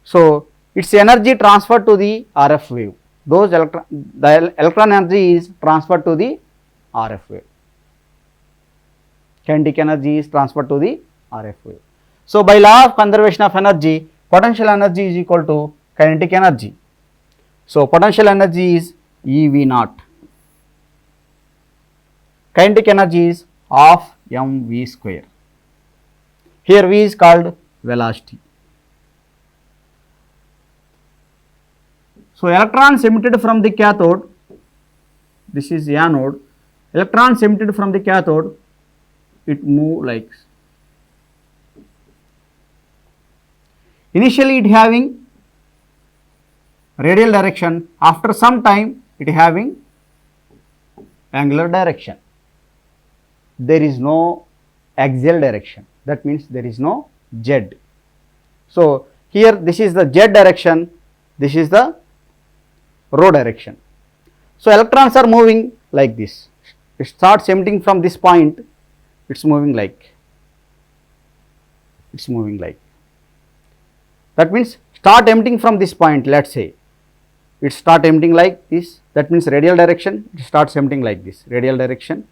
so its energy transferred to the RF wave. The electron energy is transferred to the RF wave. Kinetic energy is transferred to the RF wave. So by law of conservation of energy, potential energy is equal to kinetic energy. So potential energy is EV naught. Kinetic energy is half mv square. Here V is called velocity. So electrons emitted from the cathode, this is anode. Electrons emitted from the cathode, it move like initially it having radial direction, after some time it having angular direction. There is no axial direction. that means there is no Z. So here this is the Z direction, this is the rho direction. So electrons are moving like this. It starts emitting from this point, it's moving like, that means start emitting from this point, let's say it start emitting like this, that means radial direction, it starts emitting like this, radial direction.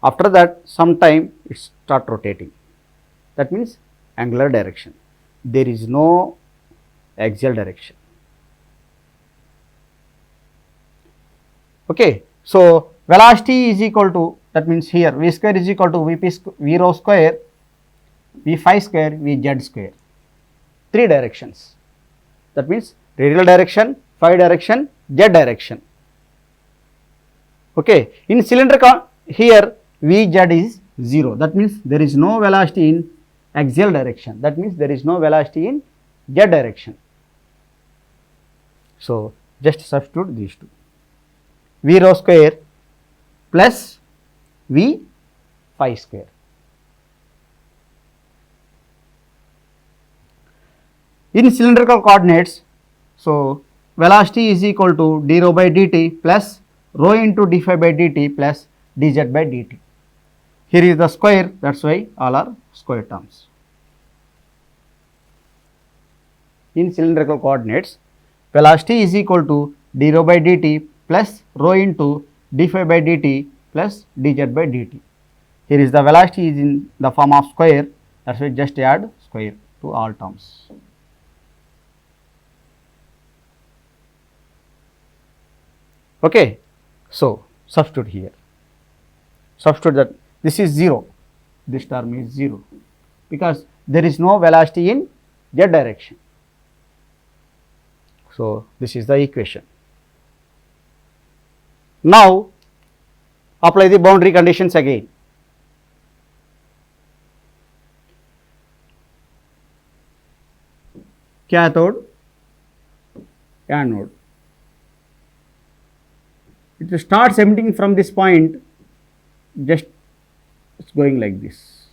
After that some time it start rotating, that means angular direction. There is no axial direction. Okay, so velocity is equal to, that means here v square is equal to v rho square, v phi square, v z square. Three directions, that means radial direction, phi direction, z direction. Okay, in cylindrical here vz is 0, that means there is no velocity in axial direction, that means there is no velocity in z direction. So just substitute these two, v rho square plus v phi square. In cylindrical coordinates, so velocity is equal to d rho by dt plus rho into d phi by dt plus dz by dt. Here is the square, that's why all are square terms. In cylindrical coordinates, velocity is equal to d rho by dt plus rho into d phi by dt plus dz by dt. Here is the velocity is in the form of square, that's why just add square to all terms. Okay, so substitute here, substitute that this is 0, this term is 0 because there is no velocity in z direction. So this is the equation. Now apply the boundary conditions again. Cathode, anode. It starts emitting from this point, just it's going like this.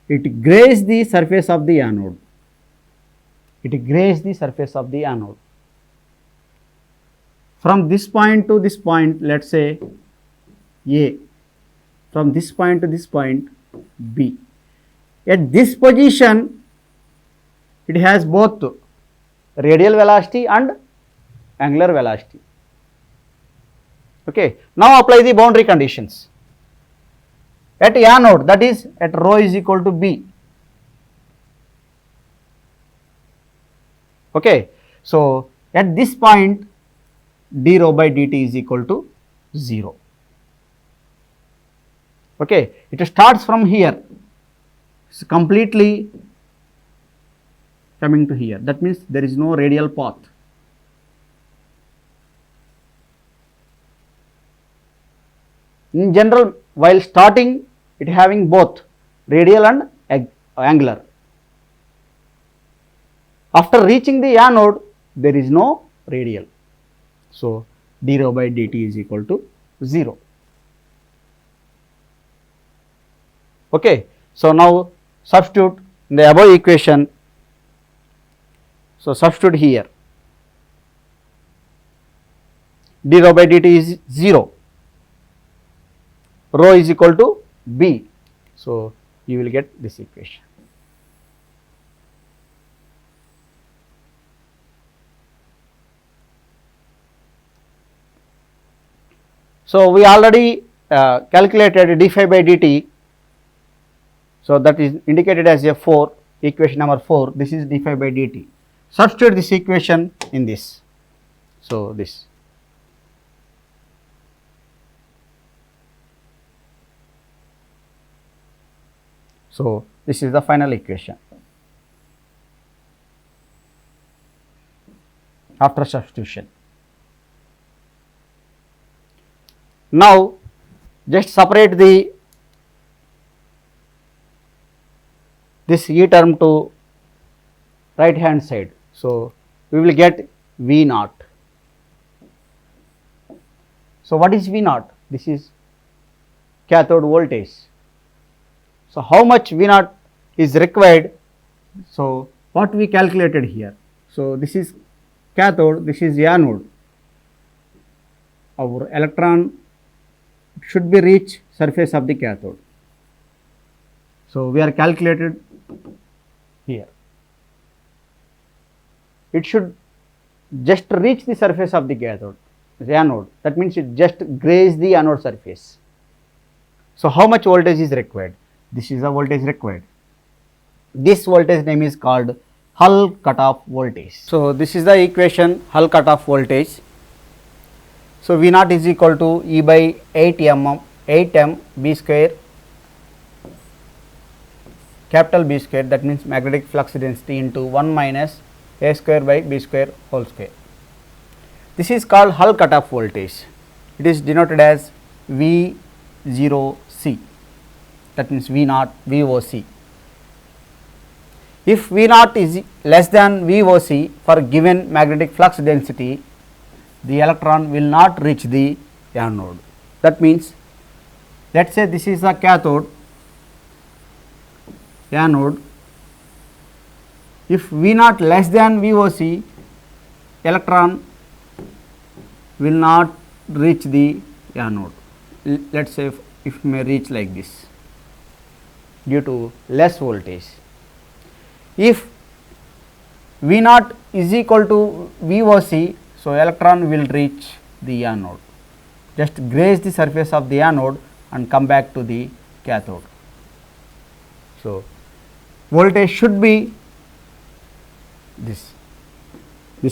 It grazes the surface of the anode. It grazes the surface of the anode. From this point to this point, let's say A. From this point to this point, B. At this position, it has both radial velocity and angular velocity. Okay, now apply the boundary conditions. At anode, that is at rho is equal to B. Okay, so at this point d rho by dt is equal to 0. Okay, it starts from here, it's completely coming to here, that means there is no radial path. In general, while starting, it having both radial and angular. After reaching the anode, there is no radial. So d rho by dt is equal to 0. Okay, so now substitute in the above equation. So substitute here, d rho by dt is 0, rho is equal to B. So you will get this equation. So we already calculated d phi by dt. So that is indicated as a 4, equation number 4. This is d phi by dt. Substitute this equation in this. So this. So this is the final equation after substitution. Now just separate this E term to right hand side. So we will get V naught. So what is V naught? This is cathode voltage. So how much V naught is required? So what we calculated here. So this is cathode, this is anode. Our electron should be reach surface of the cathode. So we are calculated here. It should just reach the surface of the cathode, the anode. That means it just graze the anode surface. So how much voltage is required? This is the voltage required. This voltage name is called Hull cutoff voltage. So this is the equation Hull cutoff voltage. So V naught is equal to E by 8m B square, capital B square, that means magnetic flux density, into 1 minus A square by B square whole square. This is called Hull cutoff voltage. It is denoted as V0C, that means V naught VOC. If V naught is less than VOC for given magnetic flux density, the electron will not reach the anode. That means, let us say this is the cathode, anode. If V naught less than VOC, electron will not reach the anode. Let us say if may reach like this due to less voltage. If V naught is equal to VOC, so electron will reach the anode, just graze the surface of the anode and come back to the cathode. So voltage should be this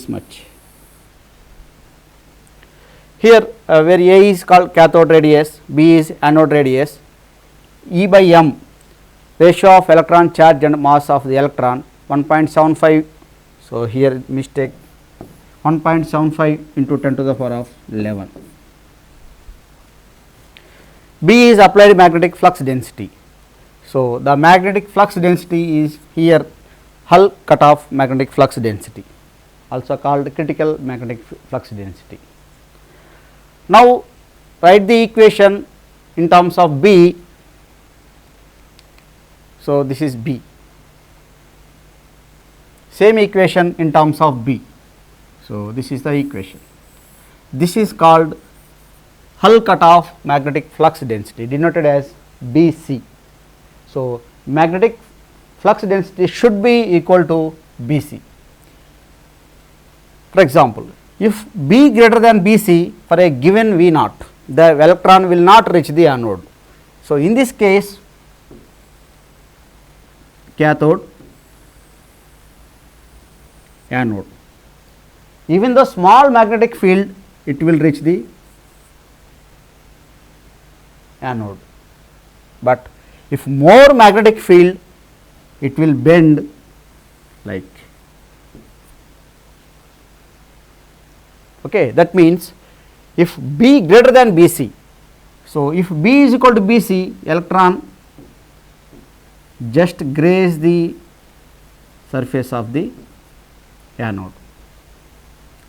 much. Here where A is called cathode radius, B is anode radius, E by m, ratio of electron charge and mass of the electron, 1.75. So here mistake, 1.75 into 10 to the power of 11. B is applied magnetic flux density. So the magnetic flux density is here Hull cutoff magnetic flux density, also called critical magnetic flux density. Now write the equation in terms of B. So this is B. Same equation in terms of B. So this is the equation. This is called Hull cutoff magnetic flux density, denoted as BC. So magnetic flux density should be equal to BC. For example, if B greater than BC for a given V naught, the electron will not reach the anode. So in this case, cathode, anode. Even the small magnetic field, it will reach the anode, but if more magnetic field, it will bend like, okay. That means if B greater than BC, so if B is equal to BC, electron just graze the surface of the anode,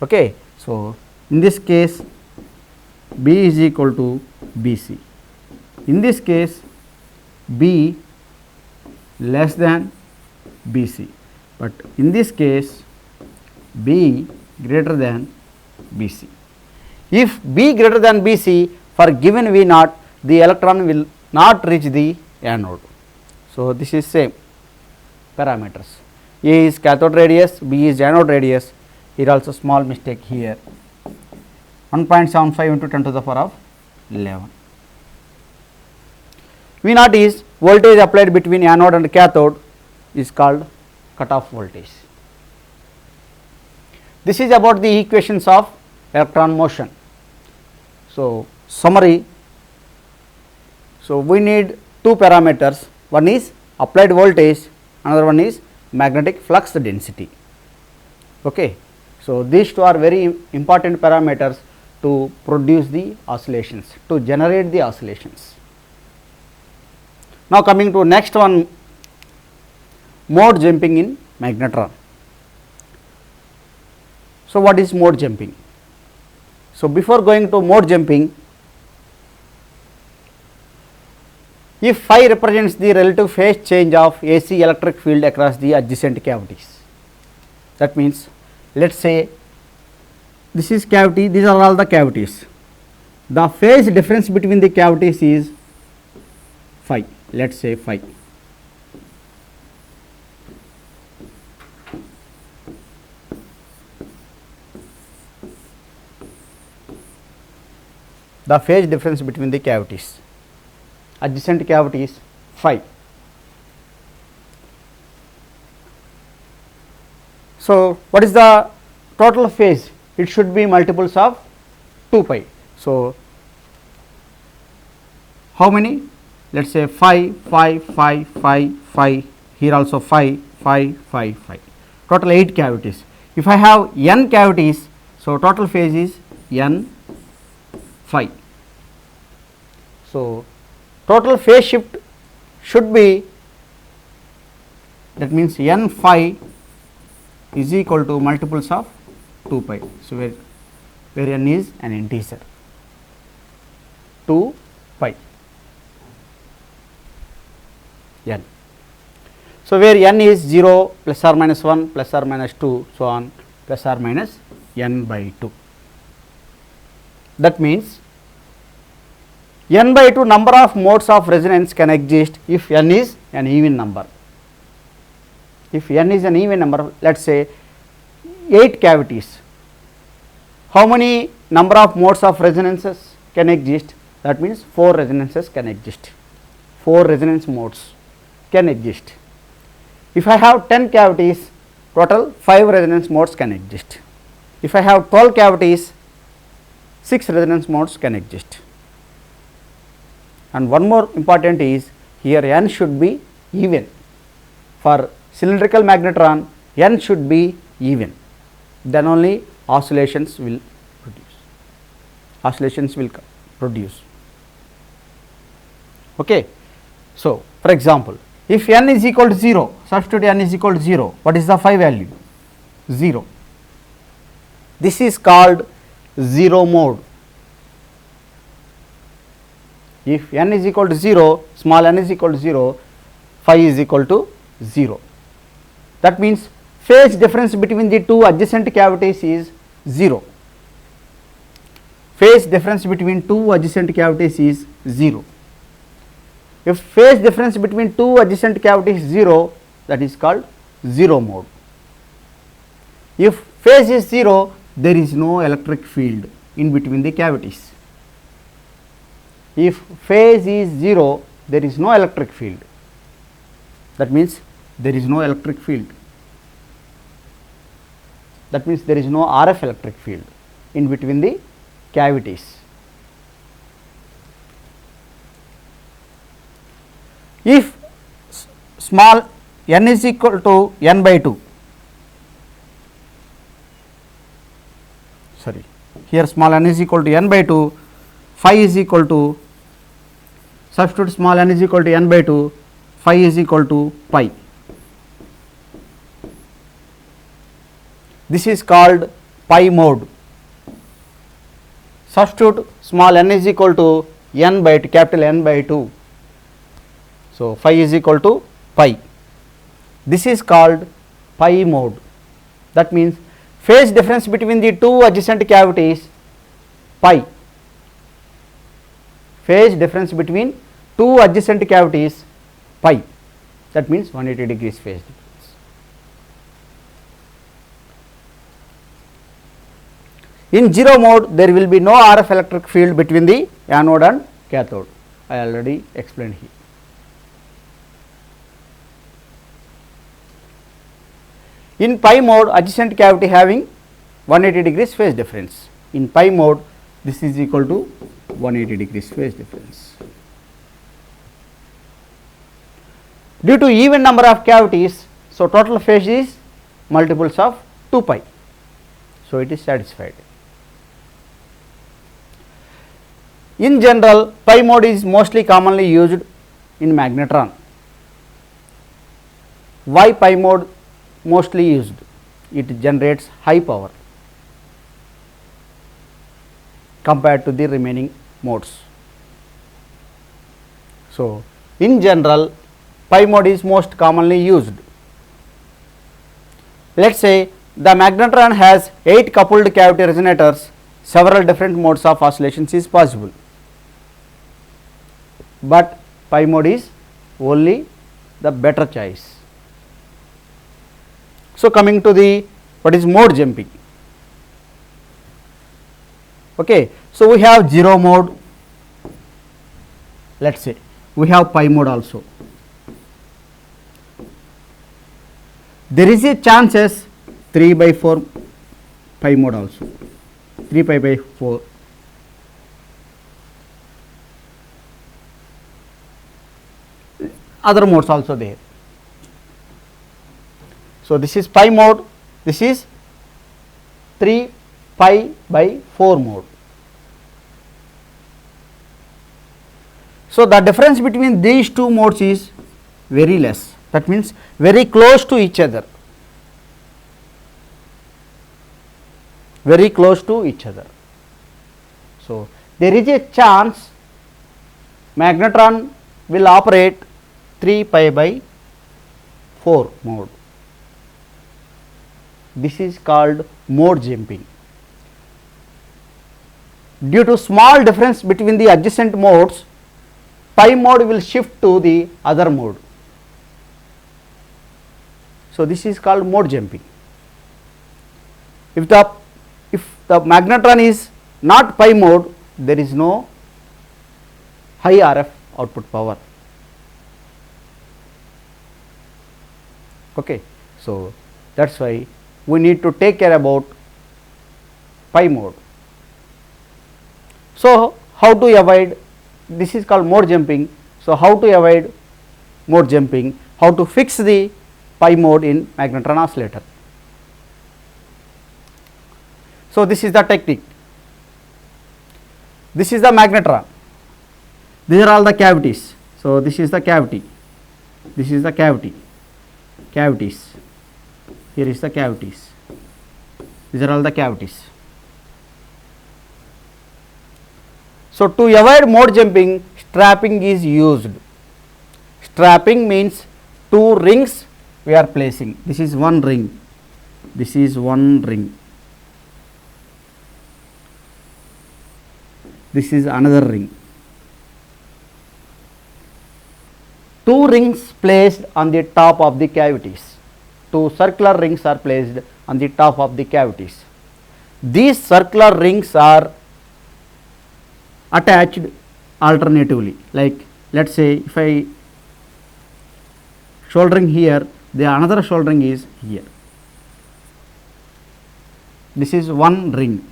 okay. So in this case B is equal to BC, in this case B less than BC, but in this case B greater than BC. If B greater than BC for given V naught, the electron will not reach the anode. So this is same parameters. A is cathode radius, B is anode radius. Here also small mistake here, 1.75 into 10 to the power of 11. V naught is voltage applied between anode and cathode, is called cutoff voltage. This is about the equations of electron motion. So summary, so we need two parameters, one is applied voltage, another one is magnetic flux density, okay. So these two are very important parameters to produce the oscillations, to generate the oscillations. Now coming to next one, mode jumping in magnetron. So what is mode jumping? So before going to mode jumping, if phi represents the relative phase change of AC electric field across the adjacent cavities. That means, let us say this is cavity, these are all the cavities. The phase difference between the cavities is phi, let us say phi. The phase difference between the cavities, adjacent cavities phi. So, what is the total phase? It should be multiples of 2 pi. So, how many? Let us say phi, phi, phi, phi, phi, here also phi, phi, phi, phi. Total 8 cavities. If I have n cavities, so total phase is n phi. So, total phase shift should be, that means n phi is equal to multiples of 2 pi. So, where n is an integer, 2 pi n. So, where n is 0 plus or minus 1 plus or minus 2, so on plus or minus n by 2. That means, n by 2 number of modes of resonance can exist if n is an even number. If n is an even number, let us say 8 cavities, how many number of modes of resonances can exist? That means 4 resonances can exist, 4 resonance modes can exist. If I have 10 cavities, total 5 resonance modes can exist. If I have 12 cavities, 6 resonance modes can exist. And one more important is, here n should be even. For cylindrical magnetron, n should be even, then only oscillations will produce. Okay. So, for example, if n is equal to 0, substitute n is equal to 0, what is the phi value? 0. This is called 0 mode. If n is equal to 0, small n is equal to 0, phi is equal to 0. That means, phase difference between the two adjacent cavities is 0. Phase difference between two adjacent cavities is 0. If phase difference between two adjacent cavities is 0, that is called 0 mode. If phase is 0, there is no electric field in between the cavities. If phase is 0, there is no electric field. That means, there is no electric field. That means, there is no RF electric field in between the cavities. If small n is equal to n by 2, here small n is equal to n by 2, phi is equal to, substitute small n is equal to n by 2, phi is equal to pi. This is called pi mode. Substitute small n is equal to n by 2, capital N by 2. So, phi is equal to pi. This is called pi mode. That means, phase difference between the two adjacent cavities pi. Phase difference between two adjacent cavities pi. That means 180 degrees phase difference. In 0 mode, there will be no RF electric field between the anode and cathode. I already explained here. In pi mode, adjacent cavity having 180 degrees phase difference. In pi mode, this is equal to 180 degrees phase difference. Due to even number of cavities, so total phase is multiples of 2 pi. So, it is satisfied. In general, pi mode is mostly commonly used in magnetron. Why pi mode mostly used? It generates high power compared to the remaining modes. So, In general, pi mode is most commonly used. Let us say the magnetron has 8 coupled cavity resonators, several different modes of oscillations is possible, but pi mode is only the better choice. So, coming to the what is mode jumping. Okay. So, we have 0 mode, let us say we have pi mode also. There is a chances 3/4 pi mode also, 3 pi by 4. Other modes also there. So, this is pi mode, this is 3 pi by 4 mode. So, the difference between these two modes is very less, that means very close to each other, very close to each other. So, there is a chance magnetron will operate 3 pi by 4 mode. This is called mode jumping. Due to small difference between the adjacent modes, pi mode will shift to the other mode. So, this is called mode jumping. If the magnetron is not pi mode, there is no high RF output power. Okay. So, that is why we need to take care about pi mode. So, how to avoid, this is called mode jumping. So, how to avoid mode jumping, how to fix the pi mode in magnetron oscillator. So, this is the technique. This is the magnetron, these are all the cavities. So, this is the cavity, this is the cavity, cavities, here is the cavities, these are all the cavities. So, to avoid mode jumping, strapping is used. Strapping means 2 rings we are placing. This is one ring, this is one ring, this is another ring. 2 rings placed on the top of the cavities. 2 circular rings are placed on the top of the cavities. These circular rings are attached alternatively, like let us say if I soldering here, the another soldering is here. This is one ring.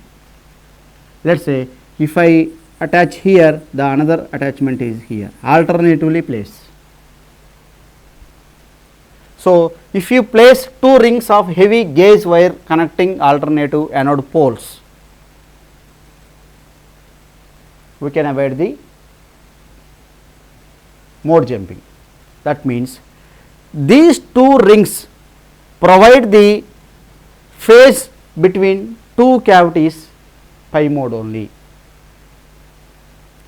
Let us say if I attach here, the another attachment is here, alternatively placed. So, if you place 2 rings of heavy gauge wire connecting alternative anode poles, we can avoid the mode jumping. That means these 2 rings provide the phase between 2 cavities pi mode only.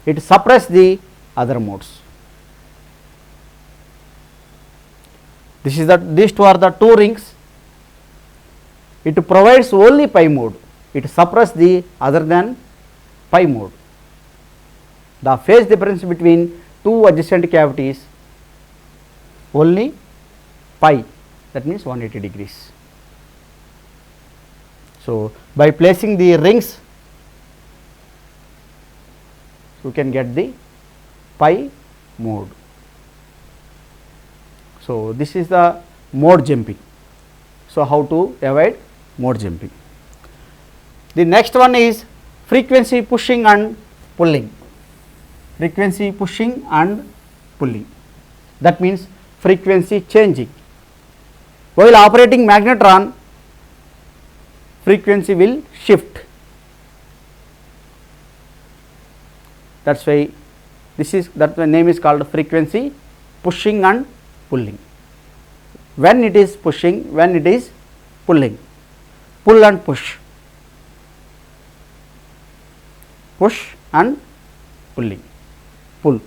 It suppresses the other modes. This is these 2 are the 2 rings. It provides only pi mode. It suppresses the other than pi mode. The phase difference between 2 adjacent cavities only pi, that means 180 degrees. So, by placing the rings, you can get the pi mode. So, this is the mode jumping. So, how to avoid mode jumping. The next one is frequency pushing and pulling. Frequency pushing and pulling, that means frequency changing. While operating magnetron, frequency will shift. That is why this is, that the name is called frequency pushing and pulling. When it is pushing, when it is pulling, pull and push, push and pulling, pull.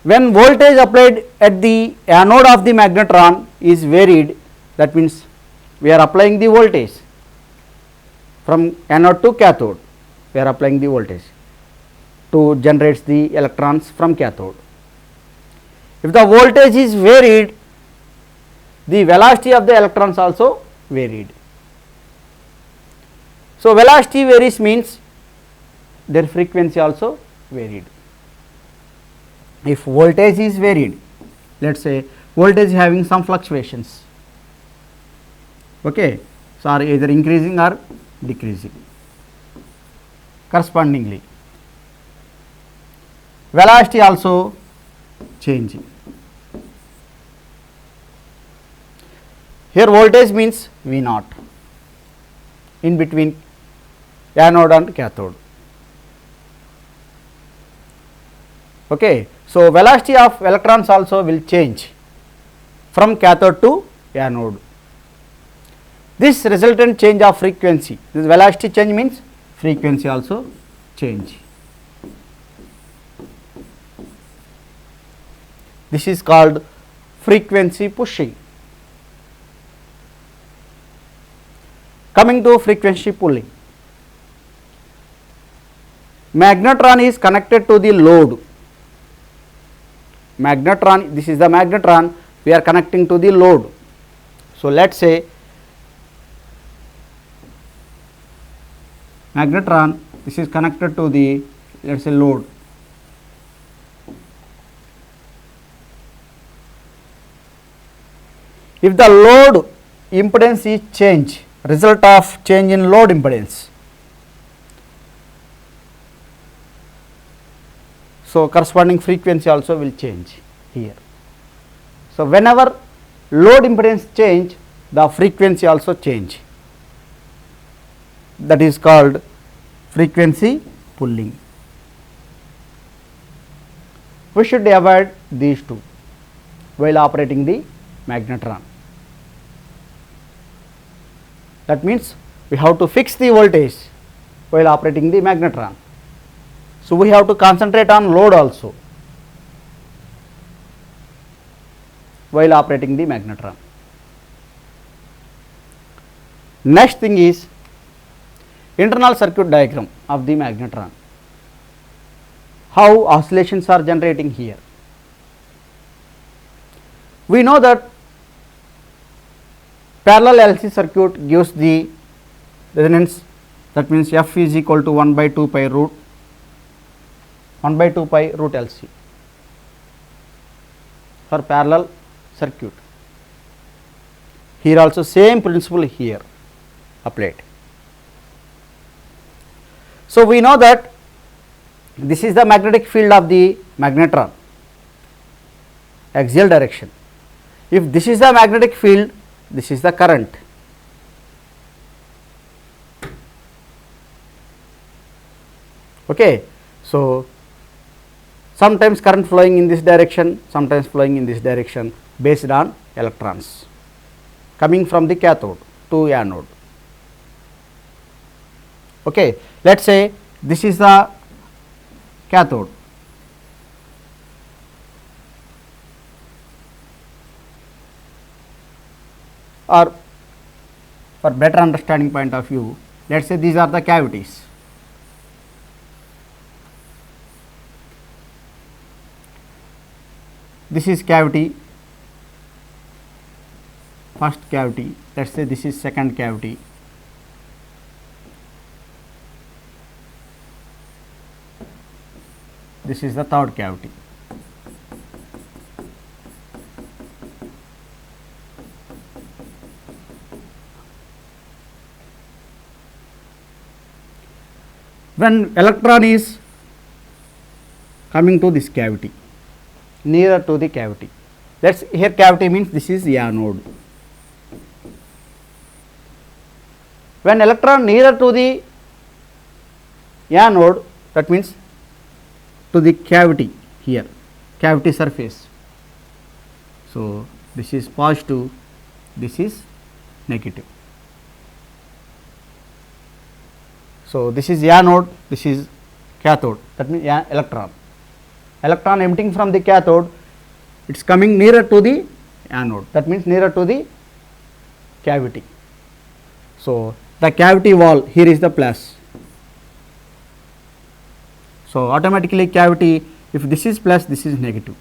When voltage applied at the anode of the magnetron is varied, that means we are applying the voltage from anode to cathode, we are applying the voltage to generate the electrons from cathode. If the voltage is varied, the velocity of the electrons also varied. So, velocity varies means their frequency also varied. If voltage is varied, let us say voltage having some fluctuations, okay, so are either increasing or decreasing. Correspondingly, velocity also changing. Here voltage means V naught in between anode and cathode. Okay. So, velocity of electrons also will change from cathode to anode. This resultant change of frequency, this velocity change means frequency also change. This is called frequency pushing. Coming to frequency pulling, magnetron is connected to the load. Magnetron, this is the magnetron, we are connecting to the load. So, let us say magnetron, this is connected to the, let us say, load. If the load impedance is change, result of change in load impedance, so corresponding frequency also will change here. So, whenever load impedance change, the frequency also change, that is called frequency pulling. We should avoid these two while operating the magnetron. That means we have to fix the voltage while operating the magnetron. So, we have to concentrate on load also while operating the magnetron. Next thing is internal circuit diagram of the magnetron. How oscillations are generating here. We know that parallel LC circuit gives the resonance, that means F is equal to 1 by 2 pi root LC for parallel circuit. Here also same principle here applied. So, we know that this is the magnetic field of the magnetron, axial direction. If this is the magnetic field, this is the current. Okay. So, sometimes current flowing in this direction, sometimes flowing in this direction based on electrons coming from the cathode to anode. Okay. Let us say this is the cathode, or for better understanding point of view, let us say these are the cavities. This is cavity, first cavity, let us say this is second cavity, this is the third cavity. When electron is coming to this cavity, nearer to the cavity, let's here cavity means this is anode. When electron nearer to the anode, that means to the cavity here, cavity surface. So, this is positive, this is negative. So, this is anode, this is cathode, that means electron. electron emitting from the cathode, it is coming nearer to the anode, that means nearer to the cavity. So, the cavity wall here is the plus. So, automatically cavity, if this is plus, this is negative.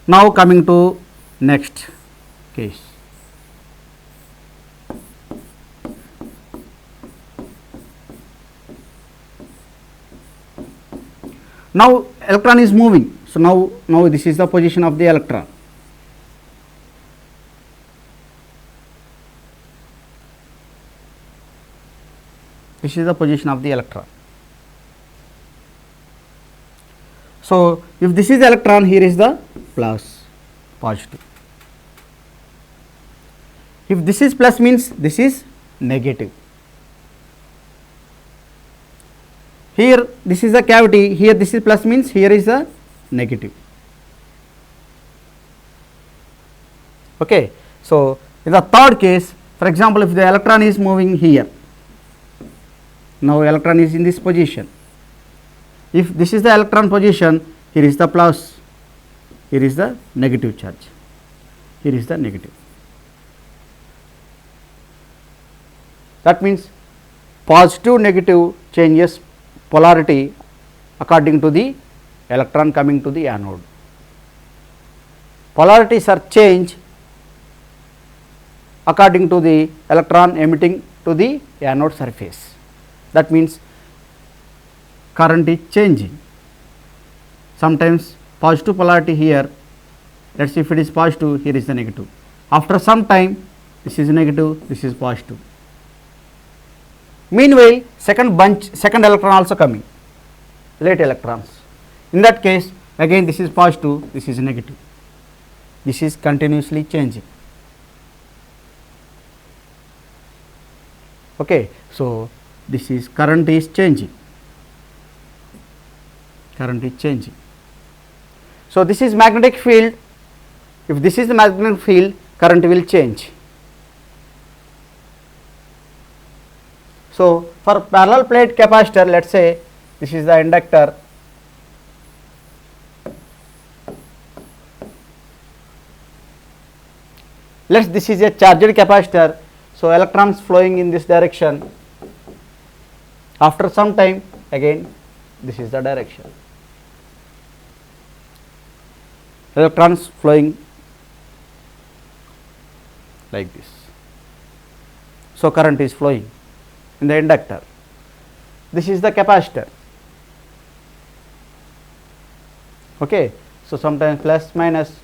Now, coming to next case. Now, electron is moving. So, now this is the position of the electron. This is the position of the electron. So, if this is the electron, here is the plus, positive. If this is plus means this is negative. Here this is the cavity, here this is plus means here is the negative. Okay. So, in the third case, for example, if the electron is moving here, now electron is in this position. If this is the electron position, here is the plus, here is the negative charge, here is the negative. That means positive negative changes polarity according to the electron coming to the anode. Polarities are changed according to the electron emitting to the anode surface. That means current is changing. Sometimes positive polarity here, let us see if it is positive, here is the negative. After some time, this is negative, this is positive. Meanwhile, second electron also coming, late electrons. In that case, again this is positive, this is negative. This is continuously changing. Okay. So, this is current is changing, current is changing. So, this is magnetic field. If this is the magnetic field, current will change. So, for parallel plate capacitor, let us say this is the inductor, this is a charged capacitor. So, electrons flowing in this direction. After some time, again this is the direction, electrons flowing like this. So, current is flowing in the inductor. This is the capacitor. Okay. So, sometimes plus minus,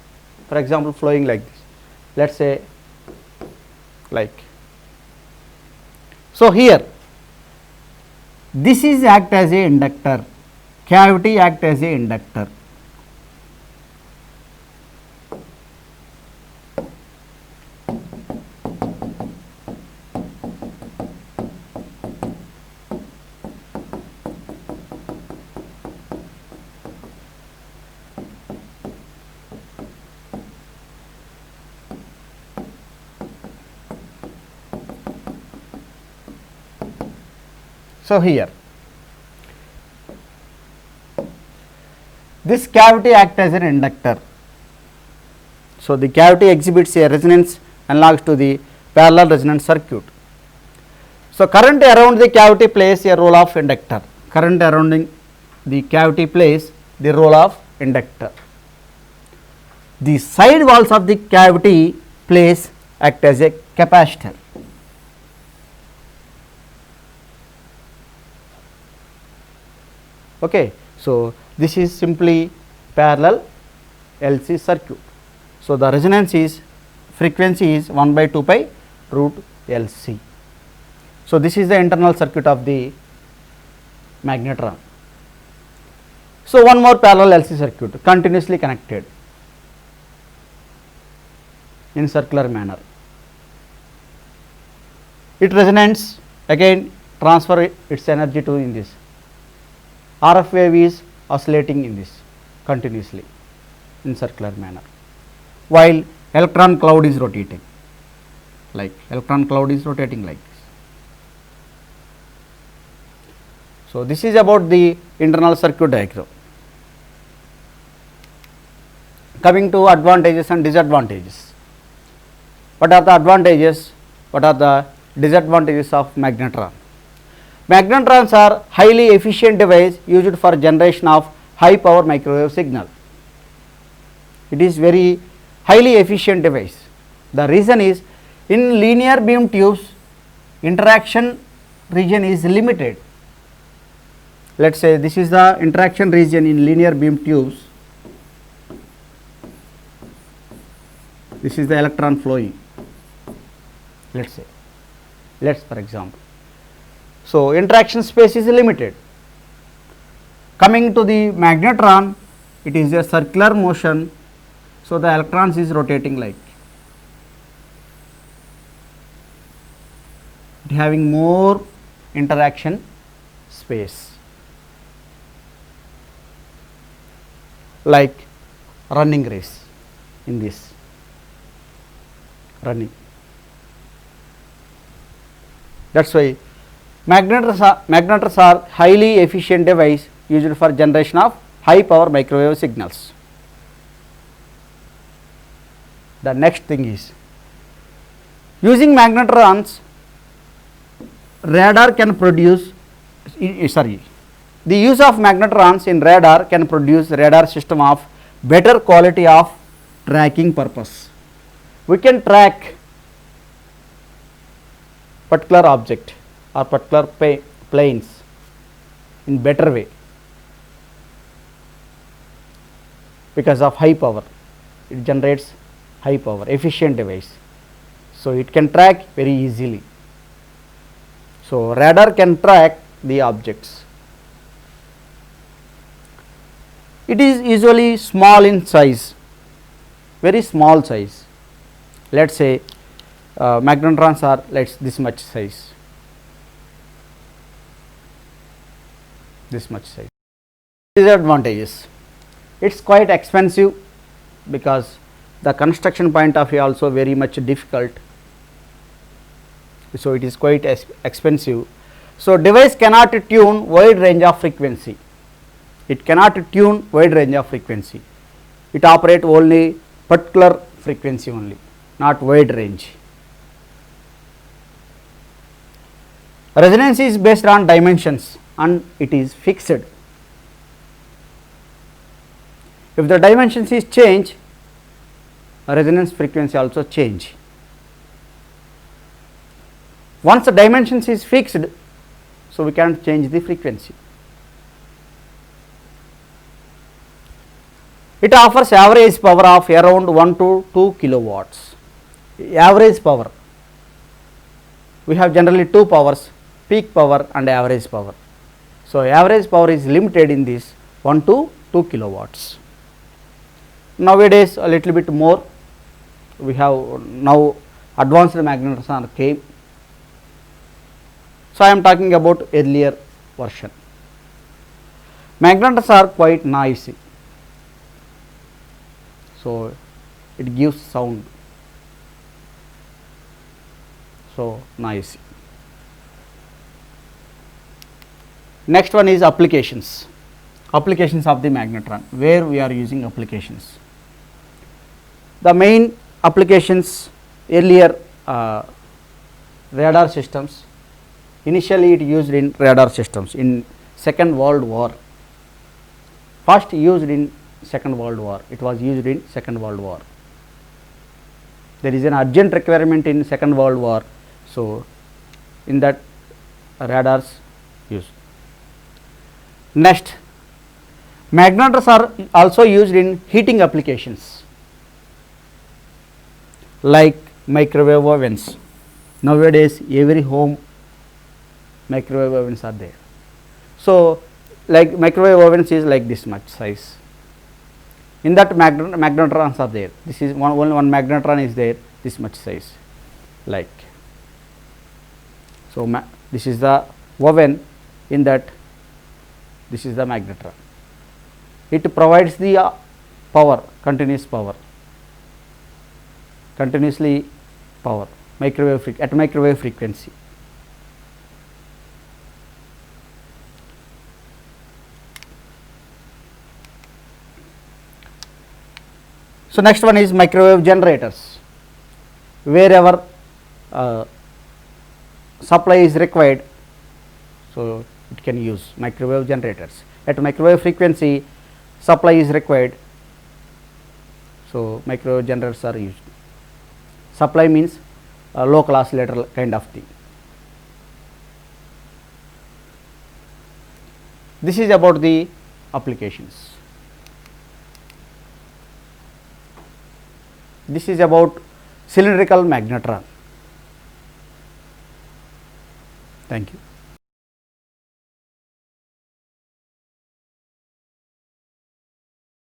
for example, flowing like this, let us say like. So, here this is act as a inductor, cavity act as a inductor. So, here this cavity acts as an inductor. So, the cavity exhibits a resonance analogous to the parallel resonance circuit. So, current around the cavity plays a role of inductor. Current around the cavity plays the role of inductor. The side walls of the cavity act as a capacitor. Okay. So, this is simply parallel LC circuit. So, the resonance is frequency is 1 by 2 pi root LC. So, this is the internal circuit of the magnetron. So, one more parallel LC circuit continuously connected in circular manner. It resonates, again transfer its energy to in this. RF wave is oscillating in this continuously in circular manner, while electron cloud is rotating, like electron cloud is rotating like this. So, this is about the internal circuit diagram. Coming to advantages and disadvantages. What are the advantages? What are the disadvantages of magnetron? Magnetrons are highly efficient device used for generation of high power microwave signal. It is very highly efficient device. The reason is, in linear beam tubes, interaction region is limited. Let us say this is the interaction region in linear beam tubes. This is the electron flowing. Let us say, for example. So, interaction space is limited. Coming to the magnetron, it is a circular motion. So, the electrons is rotating like it having more interaction space, like running race in this running. That is why magnetors are highly efficient device used for generation of high power microwave signals. The next thing is, using magnetrons, radar can produce the use of magnetrons in radar can produce radar system of better quality of tracking purpose. We can track particular object or particular planes in better way because of high power. It generates high power efficient device, so it can track very easily. So, radar can track the objects. It is usually small in size, very small size. Let us say magnetrons are this much size, this much size. Disadvantages: it is quite expensive because the construction point of view also very much difficult. So, it is quite expensive. So, device cannot tune wide range of frequency. It cannot tune wide range of frequency. It operate only particular frequency only, not wide range. Resonance is based on dimensions and it is fixed. If the dimensions is change, resonance frequency also change. Once the dimensions is fixed, so we can't change the frequency. It offers average power of around 1 to 2 kilowatts. Average power. We have generally two powers, peak power and average power. So, average power is limited in this 1 to 2 kilowatts. Nowadays a little bit more, we have now advanced magnetron came. So, I am talking about earlier version. Magnetons are quite noisy. So, it gives sound. So, noisy. Next one is applications. Applications of the magnetron, where we are using applications. The main applications earlier radar systems. Initially it used in radar systems in Second World War. First used in Second World War. It was used in Second World War. There is an urgent requirement in Second World War. So, in that radars used. Next, magnetons are also used in heating applications like microwave ovens. Nowadays every home microwave ovens are there. So, like microwave ovens is like this much size. In that magnetrons are there. This is only one magnetron is there, this much size, like. So, this is the oven, in that this is the magnetron. It provides the power, continuous power, continuously power, at microwave frequency. So next one is microwave generators. Wherever supply is required, so it can use microwave generators. At microwave frequency, supply is required, so microwave generators are used. Supply means local oscillator kind of thing. This is about the applications. This is about cylindrical magnetron. Thank you.